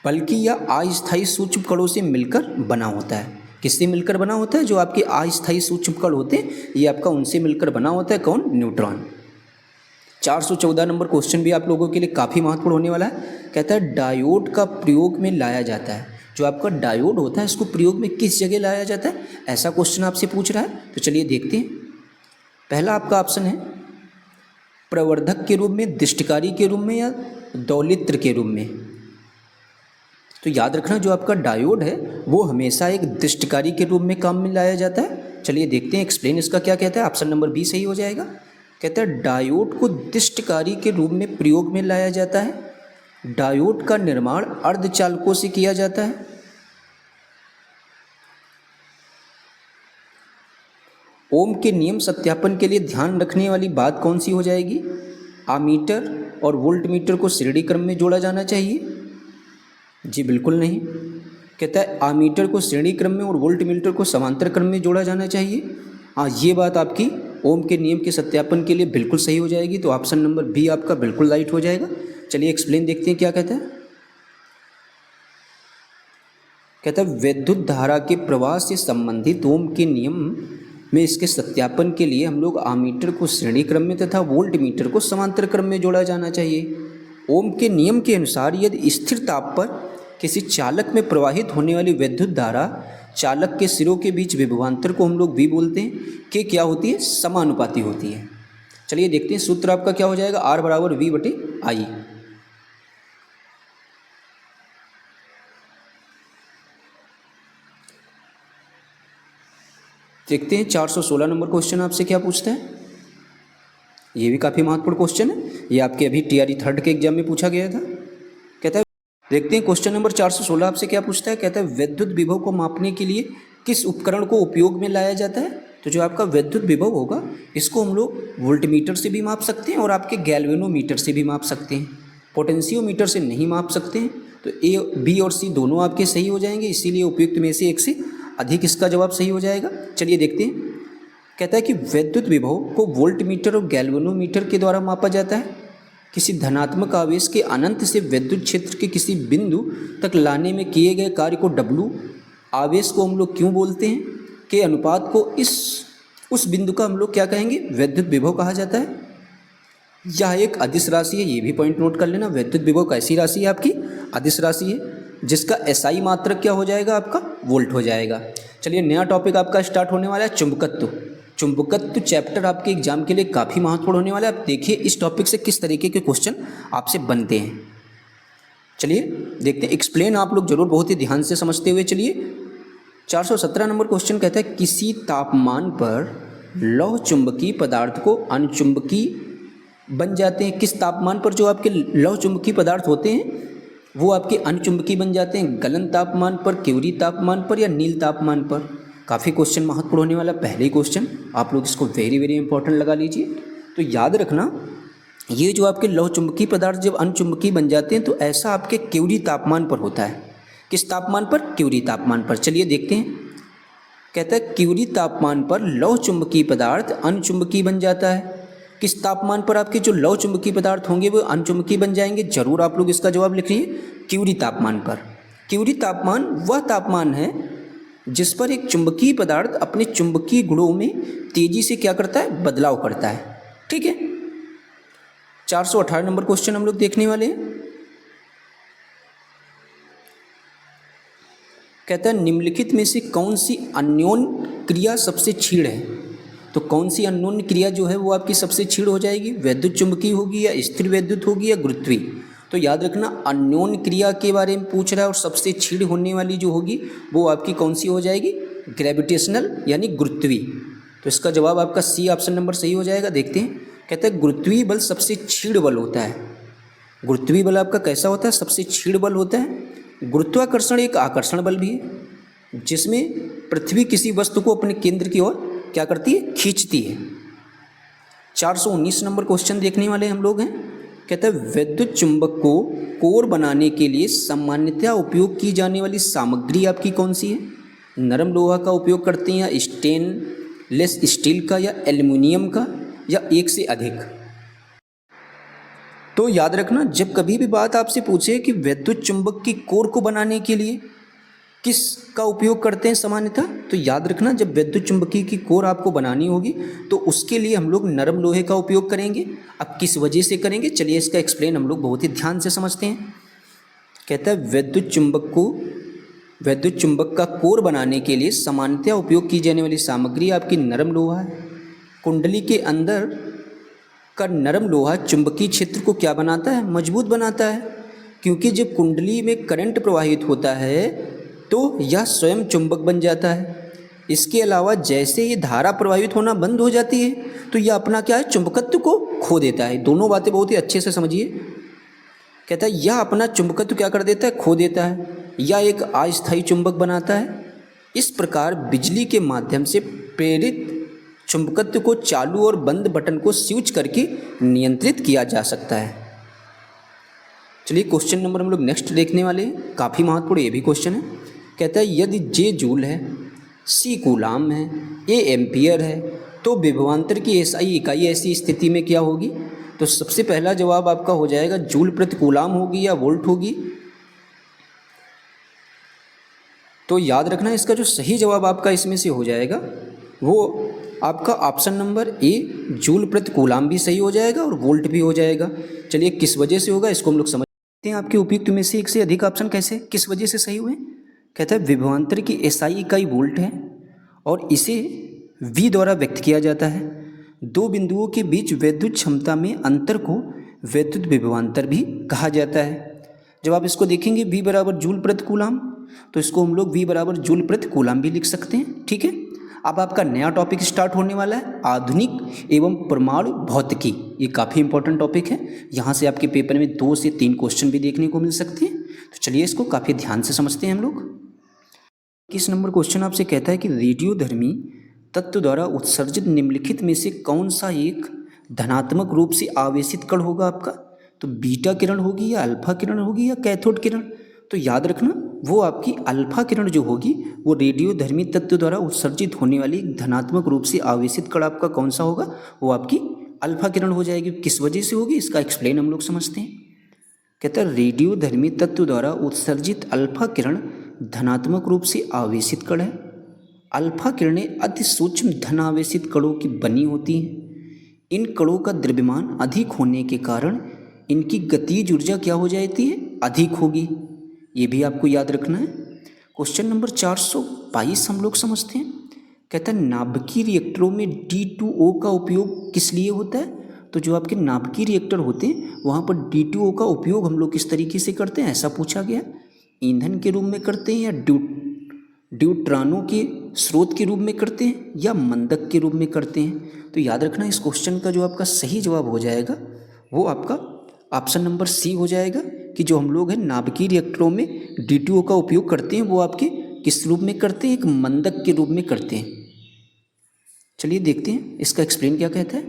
S1: बल्कि यह अस्थायी सूक्ष्म कणों से मिलकर बना होता है। किससे मिलकर बना होता है, जो आपके अस्थायी सूक्ष्म कण होते हैं ये आपका उनसे मिलकर बना होता है। कौन, न्यूट्रॉन। 414 नंबर क्वेश्चन भी आप लोगों के लिए काफ़ी महत्वपूर्ण होने वाला है। कहता है डायोड का प्रयोग में लाया जाता है। जो आपका डायोड होता है इसको प्रयोग में किस जगह लाया जाता है, ऐसा क्वेश्चन आपसे पूछ रहा है। तो चलिए देखते हैं। पहला आपका ऑप्शन है प्रवर्धक के रूप में, दिष्टकारी के रूप में या दौलित्र के रूप में। तो याद रखना जो आपका डायोड है वो हमेशा एक दिष्टकारी के रूप में काम में लाया जाता है। चलिए देखते हैं एक्सप्लेन इसका क्या कहता है। ऑप्शन नंबर बी सही हो जाएगा। कहता है डायोड को दिष्टकारी के रूप में प्रयोग में लाया जाता है। डायोड का निर्माण अर्धचालकों से किया जाता है। ओम के नियम सत्यापन के लिए ध्यान रखने वाली बात कौन सी हो जाएगी, आमीटर और वोल्टमीटर को श्रेणी क्रम में जोड़ा जाना चाहिए। जी बिल्कुल नहीं। कहता है आमीटर को श्रेणी क्रम में और वोल्टमीटर को समांतर क्रम में जोड़ा जाना चाहिए। हाँ, ये बात आपकी ओम के नियम के सत्यापन के लिए बिल्कुल सही हो जाएगी। तो ऑप्शन नंबर बी आपका बिल्कुल राइट हो जाएगा। चलिए एक्सप्लेन देखते हैं क्या कहता है। कहता है विद्युत धारा के प्रवाह से संबंधित ओम के नियम में इसके सत्यापन के लिए हम लोग आमीटर को श्रेणी क्रम में तथा वोल्टमीटर को समांतर क्रम में जोड़ा जाना चाहिए। ओम के नियम के अनुसार यदि स्थिर ताप पर किसी चालक में प्रवाहित होने वाली विद्युत धारा चालक के सिरों के बीच विभवांतर को हम लोग वी बोलते हैं कि क्या होती है, समानुपाती होती है। चलिए देखते हैं सूत्र आपका क्या हो जाएगा, आर बराबर वी बटे आई। देखते हैं 416 नंबर क्वेश्चन आपसे क्या पूछता है। ये भी काफ़ी महत्वपूर्ण क्वेश्चन है, ये आपके अभी टीआरई 3rd के एग्जाम में पूछा गया था। कहता है देखते हैं क्वेश्चन नंबर 416 आपसे क्या पूछता है। कहता है विद्युत विभव को मापने के लिए किस उपकरण को उपयोग में लाया जाता है। तो जो आपका विद्युत विभव होगा इसको हम लोग वोल्टमीटर से भी माप सकते हैं और आपके गैल्वेनोमीटर से भी माप सकते हैं। पोटेंशियोमीटर से नहीं माप सकते हैं। तो ए, बी और सी दोनों आपके सही हो जाएंगे, इसीलिए उपयुक्त में से एक से अधिक इसका जवाब सही हो जाएगा। चलिए देखते हैं। कहता है कि विद्युत विभव को वोल्टमीटर और गैल्वेनोमीटर के द्वारा मापा जाता है। किसी धनात्मक आवेश के अनंत से विद्युत क्षेत्र के किसी बिंदु तक लाने में किए गए कार्य को डब्लू, आवेश को हम लोग क्यों बोलते हैं, के अनुपात को उस बिंदु का हम लोग क्या कहेंगे, विद्युत विभव कहा जाता है। यह एक अदिश राशि है, ये भी पॉइंट नोट कर लेना। विद्युत विभव कैसी राशि है आपकी, अदिश राशि है, जिसका एसआई मात्रक क्या हो जाएगा आपका, वोल्ट हो जाएगा। चलिए नया टॉपिक आपका स्टार्ट होने वाला है चुंबकत्व। चुंबकत्व चैप्टर आपके एग्जाम के लिए काफ़ी महत्वपूर्ण होने वाला है। आप देखिए इस टॉपिक से किस तरीके के क्वेश्चन आपसे बनते हैं। चलिए देखते हैं। एक्सप्लेन आप लोग जरूर बहुत ही ध्यान से समझते हुए चलिए। 417 नंबर क्वेश्चन कहता है किसी तापमान पर लौह चुंबकीय पदार्थ को अनचुंबकीय बन जाते हैं। किस तापमान पर जो आपके लौह चुंबकीय पदार्थ होते हैं वो आपके अनचुंबकीय बन जाते हैं, गलन तापमान पर, क्यूरी तापमान पर या नील तापमान पर। काफ़ी क्वेश्चन महत्वपूर्ण होने वाला। पहले ही क्वेश्चन आप लोग इसको वेरी वेरी इंपॉर्टेंट लगा लीजिए। तो याद रखना ये जो आपके लौह चुंबकीय पदार्थ जब अनचुंबकीय बन जाते हैं तो ऐसा आपके क्यूरी तापमान पर होता है। किस तापमान पर? क्यूरी तापमान पर। चलिए देखते हैं। कहता है क्यूरी तापमान पर लौह चुंबकीय पदार्थ अनचुंबकीय बन जाता है। किस तापमान पर आपके जो लौह चुंबकीय पदार्थ होंगे वो अनचुंबकीय बन जाएंगे? जरूर आप लोग इसका जवाब लिख लीजिए, क्यूरी तापमान पर। क्यूरी तापमान वह तापमान है जिस पर एक चुंबकीय पदार्थ अपने चुंबकीय गुणों में तेजी से क्या करता है? बदलाव करता है। ठीक है, 418 नंबर क्वेश्चन हम लोग देखने वाले हैं। कहता है निम्नलिखित में से कौन सी अन्योन्य क्रिया सबसे क्षीण है? तो कौन सी अन्योन्य क्रिया जो है वो आपकी सबसे क्षीण हो जाएगी? वैद्युत चुंबकीय होगी या स्थिर वैद्युत होगी या गुरुत्वीय? तो याद रखना अन्योन्य क्रिया के बारे में पूछ रहा है और सबसे क्षीण होने वाली जो होगी वो आपकी कौन सी हो जाएगी? ग्रेविटेशनल यानी गुरुत्वीय। तो इसका जवाब आपका सी ऑप्शन नंबर सही हो जाएगा। देखते हैं। कहता है गुरुत्वीय बल सबसे क्षीण बल होता है। गुरुत्वीय बल आपका कैसा होता है? सबसे क्षीण बल होता है। गुरुत्वाकर्षण एक आकर्षण बल भी है जिसमें पृथ्वी किसी वस्तु को अपने केंद्र की ओर क्या करती है? खींचती है। 419 नंबर क्वेश्चन देखने वाले हम लोग हैं। कहता है विद्युत चुंबक को कोर बनाने के लिए सामान्यतः उपयोग की जाने वाली सामग्री आपकी कौन सी है? नरम लोहा का उपयोग करते हैं या स्टेनलेस स्टील का या एल्युमिनियम का या एक से अधिक? तो याद रखना जब कभी भी बात आपसे पूछे कि विद्युत चुंबक की कोर को बनाने के लिए किस का उपयोग करते हैं सामान्यतः, तो याद रखना जब विद्युत चुंबकीय की कोर आपको बनानी होगी तो उसके लिए हम लोग नरम लोहे का उपयोग करेंगे। अब किस वजह से करेंगे, चलिए इसका एक्सप्लेन हम लोग बहुत ही ध्यान से समझते हैं। कहता है विद्युत चुंबक का कोर बनाने के लिए सामान्यतः उपयोग की जाने वाली सामग्री आपकी नरम लोहा है। कुंडली के अंदर का नरम लोहा चुंबकीय क्षेत्र को क्या बनाता है? मजबूत बनाता है, क्योंकि जब कुंडली में करंट प्रवाहित होता है तो यह स्वयं चुंबक बन जाता है। इसके अलावा जैसे ये धारा प्रवाहित होना बंद हो जाती है तो यह अपना क्या है? चुंबकत्व को खो देता है। दोनों बातें बहुत ही अच्छे से समझिए। कहता है यह अपना चुंबकत्व क्या कर देता है? खो देता है या एक अस्थायी चुंबक बनाता है। इस प्रकार बिजली के माध्यम से प्रेरित चुंबकत्व को चालू और बंद बटन को स्विच करके नियंत्रित किया जा सकता है। चलिए क्वेश्चन नंबर हम लोग नेक्स्ट देखने वाले हैं। काफ़ी महत्वपूर्ण ये भी क्वेश्चन है। कहता है यदि जे जूल है, सी कूलाम है, ए एम्पियर है तो विभवांतर की एसआई इकाई ऐसी स्थिति में क्या होगी? तो सबसे पहला जवाब आपका हो जाएगा जूल प्रति कूलाम होगी या वोल्ट होगी। तो याद रखना इसका जो सही जवाब आपका इसमें से हो जाएगा वो आपका ऑप्शन नंबर ए जूल प्रति कूलाम भी सही हो जाएगा और वोल्ट भी हो जाएगा। चलिए किस वजह से होगा इसको हम लोग समझते हैं। आपके उपयुक्त में से एक से अधिक ऑप्शन कैसे किस वजह से सही हुए? कहता है विभवांतर की एसआई इकाई वोल्ट है और इसे वी द्वारा व्यक्त किया जाता है। दो बिंदुओं के बीच विद्युत क्षमता में अंतर को विद्युत विभवांतर भी कहा जाता है। जब आप इसको देखेंगे V बराबर जूल प्रति कूलाम तो इसको हम लोग V बराबर जूल प्रति कूलाम भी लिख सकते हैं। ठीक है, अब आपका नया टॉपिक स्टार्ट होने वाला है आधुनिक एवं परमाणु भौतिकी। ये काफ़ी इंपॉर्टेंट टॉपिक है, यहाँ से आपके पेपर में 2 से 3 क्वेश्चन भी देखने को मिल सकते हैं। तो चलिए इसको काफ़ी ध्यान से समझते हैं हम लोग। किस नंबर क्वेश्चन आपसे कहता है कि रेडियोधर्मी तत्व द्वारा उत्सर्जित निम्नलिखित में से कौन सा एक धनात्मक रूप से आवेशित कण होगा आपका? तो बीटा किरण होगी या अल्फा किरण होगी या कैथोड किरण? तो याद रखना वो आपकी अल्फा किरण जो होगी वो रेडियोधर्मी तत्व द्वारा उत्सर्जित होने वाली धनात्मक रूप से आवेशित कण आपका कौन सा होगा? वो आपकी अल्फा किरण हो जाएगी। किस वजह से होगी इसका एक्सप्लेन हम लोग समझते हैं। कहता है रेडियोधर्मी तत्व द्वारा उत्सर्जित अल्फा किरण धनात्मक रूप से आवेशित कण है। अल्फा किरणें अति सूक्ष्म धन आवेशित कणों की बनी होती हैं। इन कणों का द्रव्यमान अधिक होने के कारण इनकी गतिज ऊर्जा क्या हो जाती है? अधिक होगी। ये भी आपको याद रखना है। क्वेश्चन नंबर 422 हम लोग समझते हैं। कहता है नाभिकीय रिएक्टरों में D2O का उपयोग किस लिए होता है? तो जो आपके नाभिकीय रिएक्टर होते हैं वहाँ पर D2O का उपयोग हम लोग किस तरीके से करते हैं, ऐसा पूछा गया। ईंधन के रूप में करते हैं या ड्यूट्रानों के स्रोत के रूप में करते हैं या मंदक के रूप में करते हैं? तो याद रखना इस क्वेश्चन का जो आपका सही जवाब हो जाएगा वो आपका ऑप्शन नंबर सी हो जाएगा कि जो हम लोग हैं नाभिकीय रिएक्टरों में D2O का उपयोग करते हैं वो आपके किस रूप में करते हैं? एक मंदक के रूप में करते हैं। चलिए देखते हैं इसका एक्सप्लेन क्या कहता है।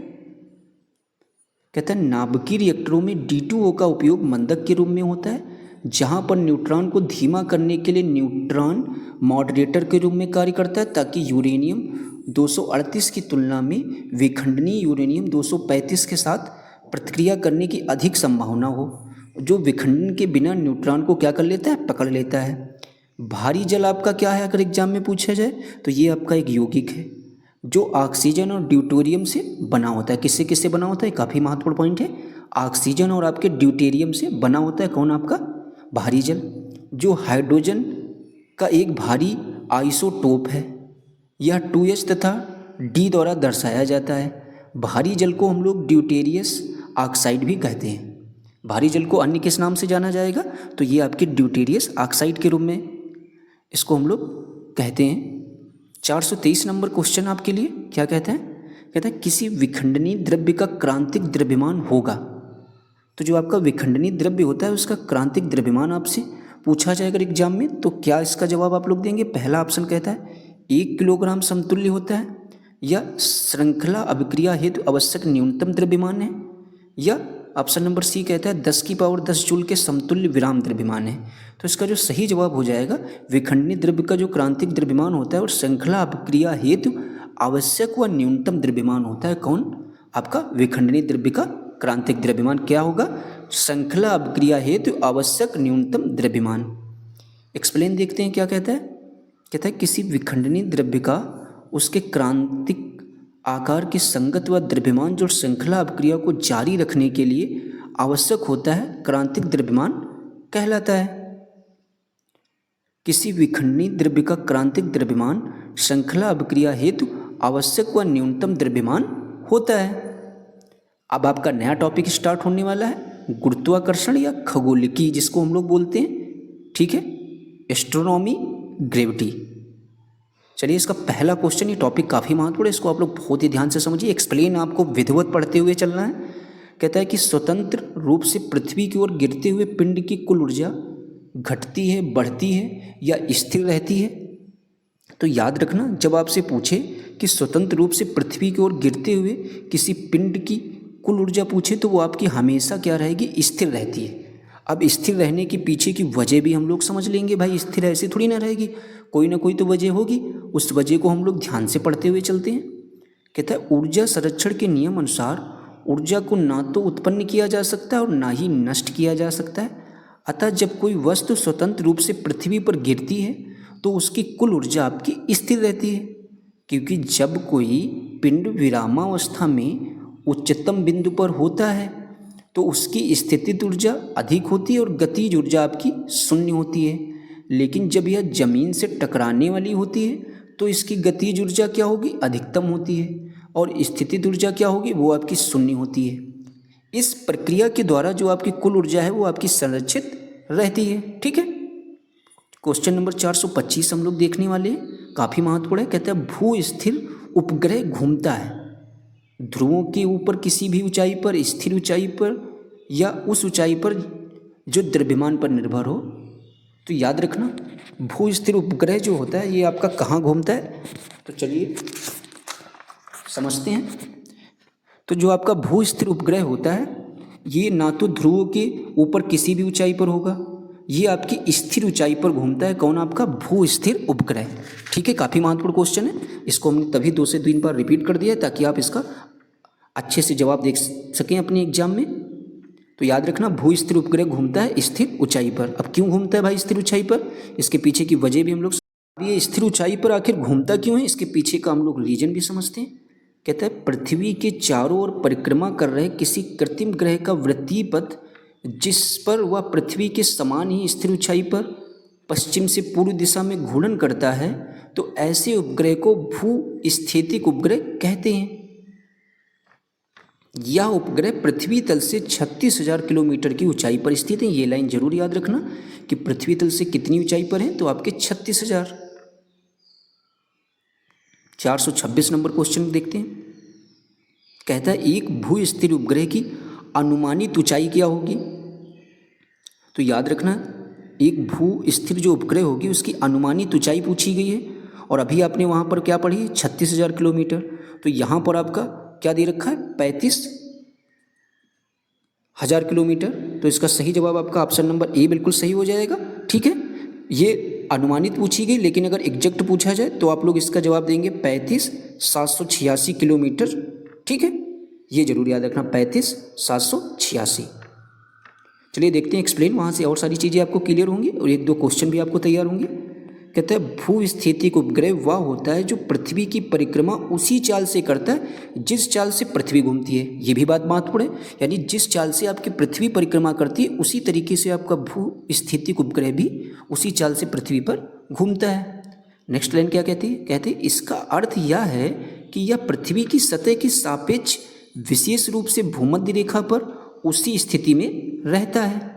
S1: कहता है नाभिकीय रिएक्टरों में D2O का उपयोग मंदक के रूप में होता है, जहाँ पर न्यूट्रॉन को धीमा करने के लिए न्यूट्रॉन मॉडरेटर के रूप में कार्य करता है, ताकि यूरेनियम 238 की तुलना में विखंडनीय यूरेनियम 235 के साथ प्रतिक्रिया करने की अधिक संभावना हो, जो विखंडन के बिना न्यूट्रॉन को क्या कर लेता है, पकड़ लेता है। भारी जल आपका क्या है, अगर एग्जाम में पूछा जाए तो ये आपका एक यौगिक है जो ऑक्सीजन और ड्यूटेरियम से बना होता है। किससे किससे बना होता है, काफ़ी महत्वपूर्ण पॉइंट है। ऑक्सीजन और आपके ड्यूटेरियम से बना होता है कौन, आपका भारी जल, जो हाइड्रोजन का एक भारी आइसोटोप है। यह 2H तथा D द्वारा दर्शाया जाता है। भारी जल को हम लोग ड्यूटेरियस ऑक्साइड भी कहते हैं। भारी जल को अन्य किस नाम से जाना जाएगा, तो ये आपके ड्यूटेरियस ऑक्साइड के रूप में इसको हम लोग कहते हैं। 423 नंबर क्वेश्चन आपके लिए क्या कहता है, कहता है किसी विखंडनीय द्रव्य का क्रांतिक द्रव्यमान होगा। तो जो आपका विखंडनीय द्रव्य होता है उसका क्रांतिक द्रव्यमान आपसे पूछा जाएगा एग्जाम में, तो क्या इसका जवाब आप लोग देंगे। पहला ऑप्शन कहता है 1 किलोग्राम समतुल्य होता है, या श्रृंखला अभिक्रिया हेतु आवश्यक न्यूनतम द्रव्यमान है, या ऑप्शन नंबर सी कहता है 10 की पावर 10 जूल के समतुल्य विराम द्रव्यमान है। तो इसका जो सही जवाब हो जाएगा, विखंडनीय द्रव्य का जो क्रांतिक द्रव्यमान होता है और श्रृंखला अभिक्रिया हेतु आवश्यक व न्यूनतम द्रव्यमान होता है कौन, आपका विखंडनीय द्रव्य का क्रांतिक द्रव्यमान क्या होगा, श्रृंखला अभिक्रिया हेतु आवश्यक न्यूनतम द्रव्यमान। एक्सप्लेन देखते हैं क्या कहता है, कहता है किसी विखंडनीय द्रव्य का उसके क्रांतिक आकार के संगत व द्रव्यमान जो श्रृंखला अभिक्रिया को जारी रखने के लिए आवश्यक होता है क्रांतिक द्रव्यमान कहलाता है। किसी विखंडनीय द्रव्य का क्रांतिक द्रव्यमान श्रृंखला अभिक्रिया हेतु आवश्यक व न्यूनतम द्रव्यमान होता है। अब आपका नया टॉपिक स्टार्ट होने वाला है, गुरुत्वाकर्षण या खगोलिकी जिसको हम लोग बोलते हैं, ठीक है, एस्ट्रोनॉमी ग्रेविटी। चलिए इसका पहला क्वेश्चन, ये टॉपिक काफ़ी महत्वपूर्ण है, इसको आप लोग बहुत ही ध्यान से समझिए। एक्सप्लेन आपको विधिवत पढ़ते हुए चलना है। कहता है कि स्वतंत्र रूप से पृथ्वी की ओर गिरते हुए पिंड की कुल ऊर्जा घटती है, बढ़ती है या स्थिर रहती है। तो याद रखना, जब आपसे पूछे कि स्वतंत्र रूप से पृथ्वी की ओर गिरते हुए किसी पिंड की कुल ऊर्जा पूछे तो वो आपकी हमेशा क्या रहेगी, स्थिर रहती है। अब स्थिर रहने के पीछे की वजह भी हम लोग समझ लेंगे। भाई स्थिर ऐसे थोड़ी ना रहेगी, कोई ना कोई तो वजह होगी, उस वजह को हम लोग ध्यान से पढ़ते हुए चलते हैं। कहता है ऊर्जा संरक्षण के नियम अनुसार ऊर्जा को ना तो उत्पन्न किया जा सकता है और ना ही नष्ट किया जा सकता है। अतः जब कोई वस्तु स्वतंत्र रूप से पृथ्वी पर गिरती है तो उसकी कुल ऊर्जा आपकी स्थिर रहती है, क्योंकि जब कोई पिंड विरामावस्था में उच्चतम बिंदु पर होता है तो उसकी स्थितिज ऊर्जा अधिक होती है और गतिज ऊर्जा आपकी शून्य होती है। लेकिन जब यह जमीन से टकराने वाली होती है तो इसकी गतिज ऊर्जा क्या होगी, अधिकतम होती है, और स्थितिज ऊर्जा क्या होगी, वो आपकी शून्य होती है। इस प्रक्रिया के द्वारा जो आपकी कुल ऊर्जा है वो आपकी संरक्षित रहती है, ठीक है। क्वेश्चन नंबर 425 हम लोग देखने वाले हैं, काफ़ी महत्वपूर्ण है। कहता है भू स्थिर उपग्रह घूमता है ध्रुवों के ऊपर किसी भी ऊंचाई पर, स्थिर ऊंचाई पर या उस ऊंचाई पर जो द्रव्यमान पर निर्भर हो। तो याद रखना, भू स्थिर उपग्रह जो होता है ये आपका कहाँ घूमता है, तो चलिए समझते हैं। तो जो आपका भू स्थिर उपग्रह होता है ये ना तो ध्रुवों के ऊपर किसी भी ऊंचाई पर होगा, ये आपकी स्थिर ऊंचाई पर घूमता है कौन, आपका भू स्थिर उपग्रह, ठीक है। काफ़ी महत्वपूर्ण क्वेश्चन है, इसको हमने तभी 2 से 3 बार रिपीट कर दिया है ताकि आप इसका अच्छे से जवाब देख सकें अपने एग्जाम में। तो याद रखना, भू स्थिर उपग्रह घूमता है स्थिर ऊंचाई पर। अब क्यों घूमता है भाई स्थिर ऊंचाई पर, इसके पीछे की वजह भी हम लोग, ये स्थिर ऊंचाई पर आखिर घूमता क्यों है, इसके पीछे का हम लोग रीजन भी समझते हैं। कहता है पृथ्वी के चारों ओर परिक्रमा कर रहे किसी कृत्रिम ग्रह का वृत्तीय पथ जिस पर वह पृथ्वी के समान ही स्थिर ऊंचाई पर पश्चिम से पूर्व दिशा में घूर्णन करता है, तो ऐसे उपग्रह को भू स्थितिक उपग्रह कहते हैं। यह उपग्रह पृथ्वी तल से 36,000 किलोमीटर की ऊंचाई पर स्थित है। ये लाइन जरूर याद रखना कि पृथ्वी तल से कितनी ऊंचाई पर है, तो आपके 36,000। 426 नंबर क्वेश्चन देखते हैं। कहता है एक भू स्थिर उपग्रह की अनुमानित ऊंचाई क्या होगी। तो याद रखना, एक भू स्थिर जो उपग्रह होगी उसकी अनुमानित ऊंचाई पूछी गई है, और अभी आपने वहाँ पर क्या पढ़ी, 36,000 किलोमीटर। तो यहाँ पर आपका क्या दे रखा है, 35 1000 किलोमीटर। तो इसका सही जवाब आपका ऑप्शन नंबर ए बिल्कुल सही हो जाएगा। ठीक है, ये अनुमानित पूछी गई, लेकिन अगर एग्जैक्ट पूछा जाए तो आप लोग इसका जवाब देंगे 35,786 किलोमीटर। ठीक है, ये जरूर याद रखना, 35,786। चलिए देखते हैं एक्सप्लेन, वहाँ से और सारी चीज़ें आपको क्लियर होंगी और एक दो क्वेश्चन भी आपको तैयार होंगे। कहता है भू स्थितिक उपग्रह वह होता है जो पृथ्वी की परिक्रमा उसी चाल से करता है जिस चाल से पृथ्वी घूमती है। ये भी बात महत्वपूर्ण है, यानी जिस चाल से आपकी पृथ्वी परिक्रमा करती है उसी तरीके से आपका भू स्थितिक उपग्रह भी उसी चाल से पृथ्वी पर घूमता है। नेक्स्ट लाइन क्या कहती है? कहते हैं इसका अर्थ यह है कि यह पृथ्वी की सतह के सापेक्ष विशेष रूप से भूमध्य रेखा पर उसी स्थिति में रहता है।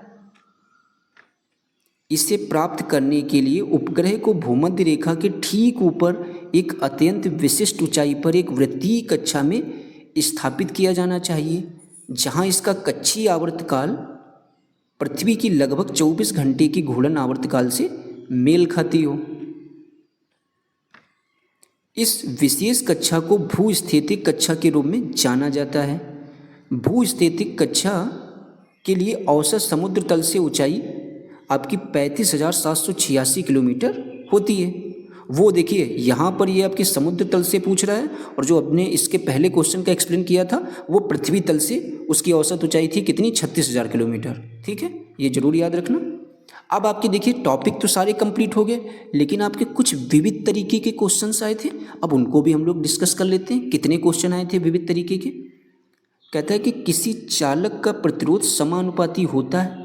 S1: इसे प्राप्त करने के लिए उपग्रह को भूमध्य रेखा के ठीक ऊपर एक अत्यंत विशिष्ट ऊंचाई पर एक वृत्तीय कक्षा में स्थापित किया जाना चाहिए, जहां इसका कक्षीय आवर्तकाल पृथ्वी की लगभग 24 घंटे की घूर्णन आवर्तकाल से मेल खाती हो। इस विशेष कक्षा को भूस्थितिक कक्षा के रूप में जाना जाता है। भूस्थितिक कक्षा के लिए औसत समुद्र तल से ऊंचाई आपकी 35,786 किलोमीटर होती है। वो देखिए यहाँ पर ये आपके समुद्र तल से पूछ रहा है, और जो अपने इसके पहले क्वेश्चन का एक्सप्लेन किया था वो पृथ्वी तल से उसकी औसत ऊंचाई थी कितनी? 36,000 किलोमीटर। ठीक है, ये जरूर याद रखना। अब आपके देखिए टॉपिक तो सारे कंप्लीट हो गए, लेकिन आपके कुछ विविध तरीके के क्वेश्चंस आए थे, अब उनको भी हम लोग डिस्कस कर लेते हैं। कितने क्वेश्चन आए थे विविध तरीके के? कहता है कि किसी चालक का प्रतिरोध समानुपाती होता है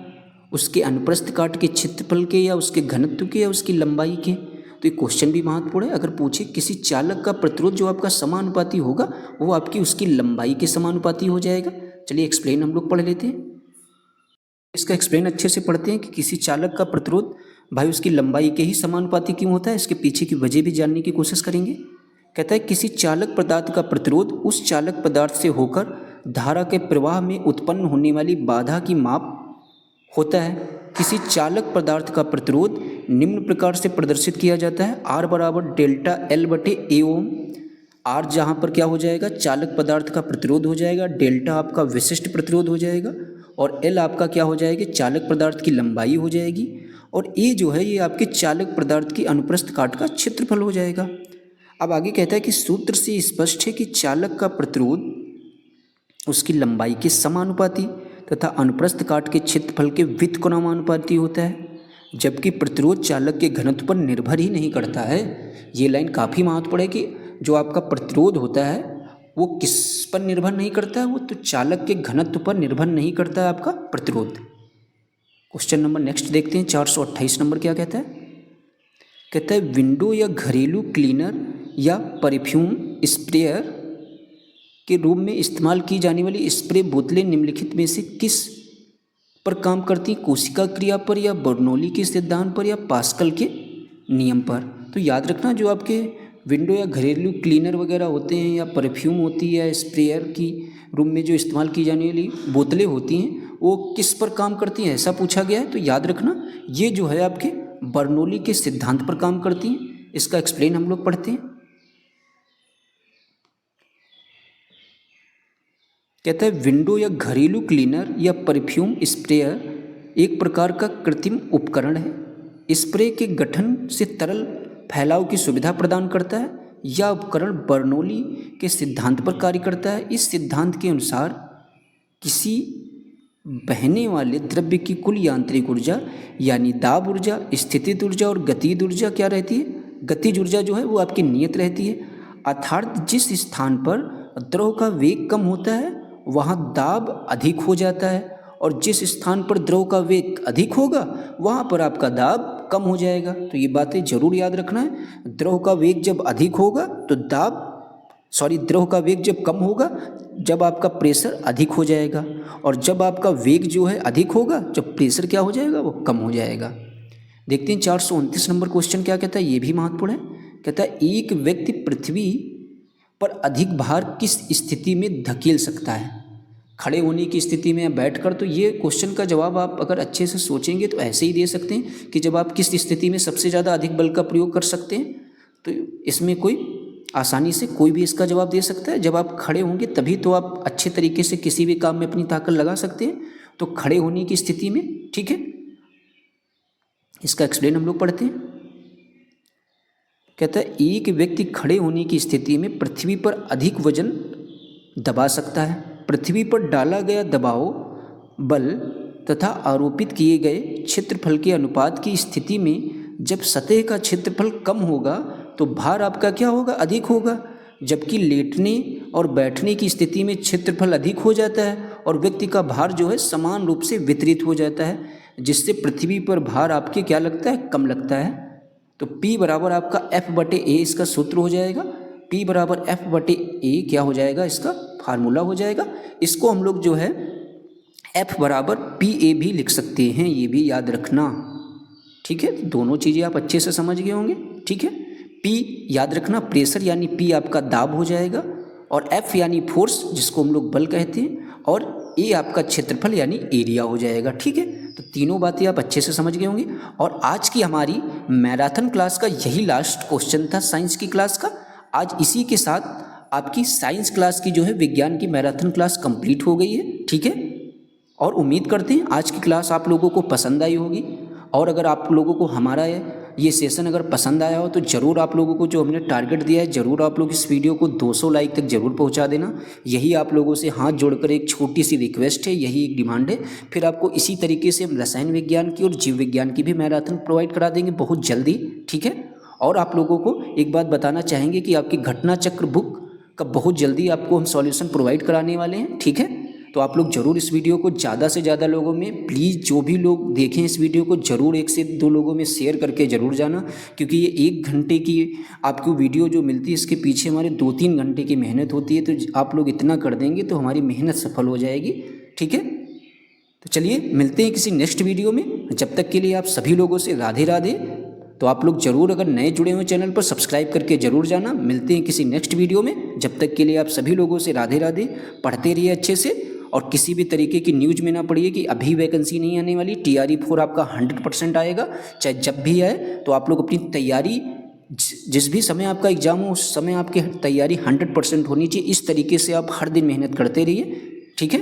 S1: उसके अनुप्रस्थ काट के क्षेत्रफल के या उसके घनत्व के या उसकी लंबाई के। तो ये क्वेश्चन भी महत्वपूर्ण है। अगर पूछे किसी चालक का प्रतिरोध जो आपका समानुपाती होगा वो आपकी उसकी लंबाई के समानुपाती हो जाएगा। चलिए एक्सप्लेन हम लोग पढ़ लेते हैं। इसका एक्सप्लेन अच्छे से पढ़ते हैं कि किसी चालक का प्रतिरोध भाई उसकी लंबाई के ही समानुपाती क्यों होता है, इसके पीछे की वजह भी जानने की कोशिश करेंगे। कहता है किसी चालक पदार्थ का प्रतिरोध उस चालक पदार्थ से होकर धारा के प्रवाह में उत्पन्न होने वाली बाधा की माप होता है। किसी चालक पदार्थ का प्रतिरोध निम्न प्रकार से प्रदर्शित किया जाता है, R बराबर डेल्टा L बटे ए ओम। R जहाँ पर क्या हो जाएगा? चालक पदार्थ का प्रतिरोध हो जाएगा, डेल्टा आपका विशिष्ट प्रतिरोध हो जाएगा, और L आपका क्या हो जाएगा? चालक पदार्थ की लंबाई हो जाएगी, और A जो है ये आपके चालक पदार्थ की अनुप्रस्थ काट का क्षेत्रफल हो जाएगा। अब आगे कहता है कि सूत्र से स्पष्ट है कि चालक का प्रतिरोध उसकी लंबाई के समानुपाती तथा अनुप्रस्थ काट के क्षेत्रफल के व्युत्क्रमानुपाती होता है, जबकि प्रतिरोध चालक के घनत्व पर निर्भर ही नहीं करता है। ये लाइन काफ़ी महत्वपूर्ण है कि जो आपका प्रतिरोध होता है वो किस पर निर्भर नहीं करता है, वो तो चालक के घनत्व पर निर्भर नहीं करता है आपका प्रतिरोध। क्वेश्चन नंबर नेक्स्ट देखते हैं, 428 नंबर क्या कहता है? कहता है विंडो या घरेलू क्लीनर या परफ्यूम स्प्रेयर के रूप में इस्तेमाल की जाने वाली स्प्रे बोतलें निम्नलिखित में से किस पर काम करती हैं? कोशिका क्रिया पर या बर्नौली के सिद्धांत पर या पास्कल के नियम पर? तो याद रखना जो आपके विंडो या घरेलू क्लीनर वगैरह होते हैं या परफ्यूम होती है या स्प्रेयर की रूप में जो इस्तेमाल की जाने वाली बोतलें होती हैं वो किस पर काम करती हैं, ऐसा पूछा गया है। तो याद रखना ये जो है आपके बर्नौली के सिद्धांत पर काम करती हैं। इसका एक्सप्लेन हम लोग पढ़ते हैं। कहता है विंडो या घरेलू क्लीनर या परफ्यूम स्प्रेयर एक प्रकार का कृत्रिम उपकरण है। स्प्रे के गठन से तरल फैलाव की सुविधा प्रदान करता है। यह उपकरण बर्नौली के सिद्धांत पर कार्य करता है। इस सिद्धांत के अनुसार किसी बहने वाले द्रव्य की कुल यांत्रिक ऊर्जा यानी दाब ऊर्जा, स्थितिज ऊर्जा और गतिज ऊर्जा क्या रहती है? गतिज ऊर्जा जो है वो आपकी नियत रहती है। अर्थात जिस स्थान पर द्रव का वेग कम होता है वहाँ दाब अधिक हो जाता है, और जिस स्थान पर द्रव का वेग अधिक होगा वहाँ पर आपका दाब कम हो जाएगा। तो ये बातें जरूर याद रखना है। द्रव का वेग जब अधिक होगा तो द्रव का वेग जब कम होगा जब आपका प्रेशर अधिक हो जाएगा, और जब आपका वेग जो है अधिक होगा जब प्रेशर क्या हो जाएगा? वो कम हो जाएगा। देखते हैं 429 नंबर क्वेश्चन क्या कहता है, ये भी महत्वपूर्ण है। कहता है एक व्यक्ति पृथ्वी पर अधिक भार किस स्थिति में धकेल सकता है? खड़े होने की स्थिति में या बैठकर? तो ये क्वेश्चन का जवाब आप अगर अच्छे से सोचेंगे तो ऐसे ही दे सकते हैं कि जब आप किस स्थिति में सबसे ज़्यादा अधिक बल का प्रयोग कर सकते हैं। तो इसमें कोई आसानी से कोई भी इसका जवाब दे सकता है। जब आप खड़े होंगे तभी तो आप अच्छे तरीके से किसी भी काम में अपनी ताकत लगा सकते हैं, तो खड़े होने की स्थिति में, ठीक है। इसका एक्सप्लेन हम लोग पढ़ते हैं। कहता है एक व्यक्ति खड़े होने की स्थिति में पृथ्वी पर अधिक वजन दबा सकता है। पृथ्वी पर डाला गया दबाव बल तथा आरोपित किए गए क्षेत्रफल के अनुपात की स्थिति में जब सतह का क्षेत्रफल कम होगा तो भार आपका क्या होगा, अधिक होगा। जबकि लेटने और बैठने की स्थिति में क्षेत्रफल अधिक हो जाता है और व्यक्ति का भार जो है समान रूप से वितरित हो जाता है, जिससे पृथ्वी पर भार आपके क्या लगता है, कम लगता है। तो P बराबर आपका F/A इसका सूत्र हो जाएगा। P बराबर F/A क्या हो जाएगा, इसका फार्मूला हो जाएगा। इसको हम लोग जो है F बराबर PA भी लिख सकते हैं, ये भी याद रखना, ठीक है। दोनों चीज़ें आप अच्छे से समझ गए होंगे, ठीक है। P याद रखना प्रेशर यानी P आपका दाब हो जाएगा, और F यानी फोर्स जिसको हम लोग बल कहते हैं, और A आपका क्षेत्रफल यानी एरिया हो जाएगा, ठीक है। तो तीनों बातें आप अच्छे से समझ गए होंगे। और आज की हमारी मैराथन क्लास का यही लास्ट क्वेश्चन था साइंस की क्लास का। आज इसी के साथ आपकी साइंस क्लास की जो है विज्ञान की मैराथन क्लास कंप्लीट हो गई है, ठीक है। और उम्मीद करते हैं आज की क्लास आप लोगों को पसंद आई होगी। और अगर आप लोगों को हमारा ये सेशन अगर पसंद आया हो तो ज़रूर आप लोगों को जो हमने टारगेट दिया है, ज़रूर आप लोग इस वीडियो को 200 लाइक तक ज़रूर पहुंचा देना। यही आप लोगों से हाथ जोड़कर एक छोटी सी रिक्वेस्ट है, यही एक डिमांड है। फिर आपको इसी तरीके से हम रसायन विज्ञान की और जीव विज्ञान की भी मैराथन प्रोवाइड करा देंगे बहुत जल्दी, ठीक है। और आप लोगों को एक बात बताना चाहेंगे कि आपकी घटना चक्र बुक का बहुत जल्दी आपको हम सॉल्यूशन प्रोवाइड कराने वाले हैं, ठीक है। तो आप लोग ज़रूर इस वीडियो को ज़्यादा से ज़्यादा लोगों में, प्लीज़ जो भी लोग देखें इस वीडियो को ज़रूर 1 से 2 लोगों में शेयर करके ज़रूर जाना, क्योंकि ये 1 घंटे की आपको वीडियो जो मिलती है इसके पीछे हमारे 2-3 घंटे की मेहनत होती है। तो आप लोग इतना कर देंगे तो हमारी मेहनत सफल हो जाएगी, ठीक है। तो चलिए मिलते हैं किसी नेक्स्ट वीडियो में। जब तक के लिए आप सभी लोगों से राधे राधे। तो आप लोग ज़रूर अगर नए जुड़े हुए चैनल पर सब्सक्राइब करके ज़रूर जाना। मिलते हैं किसी नेक्स्ट वीडियो में। जब तक के लिए आप सभी लोगों से राधे राधे। पढ़ते रहिए अच्छे से, और किसी भी तरीके की न्यूज़ में ना पड़िए कि अभी वैकेंसी नहीं आने वाली। TRE4 आपका 100% आएगा, चाहे जब भी आए। तो आप लोग अपनी तैयारी, जिस भी समय आपका एग्जाम हो उस समय आपकी तैयारी 100% होनी चाहिए। इस तरीके से आप हर दिन मेहनत करते रहिए, ठीक है।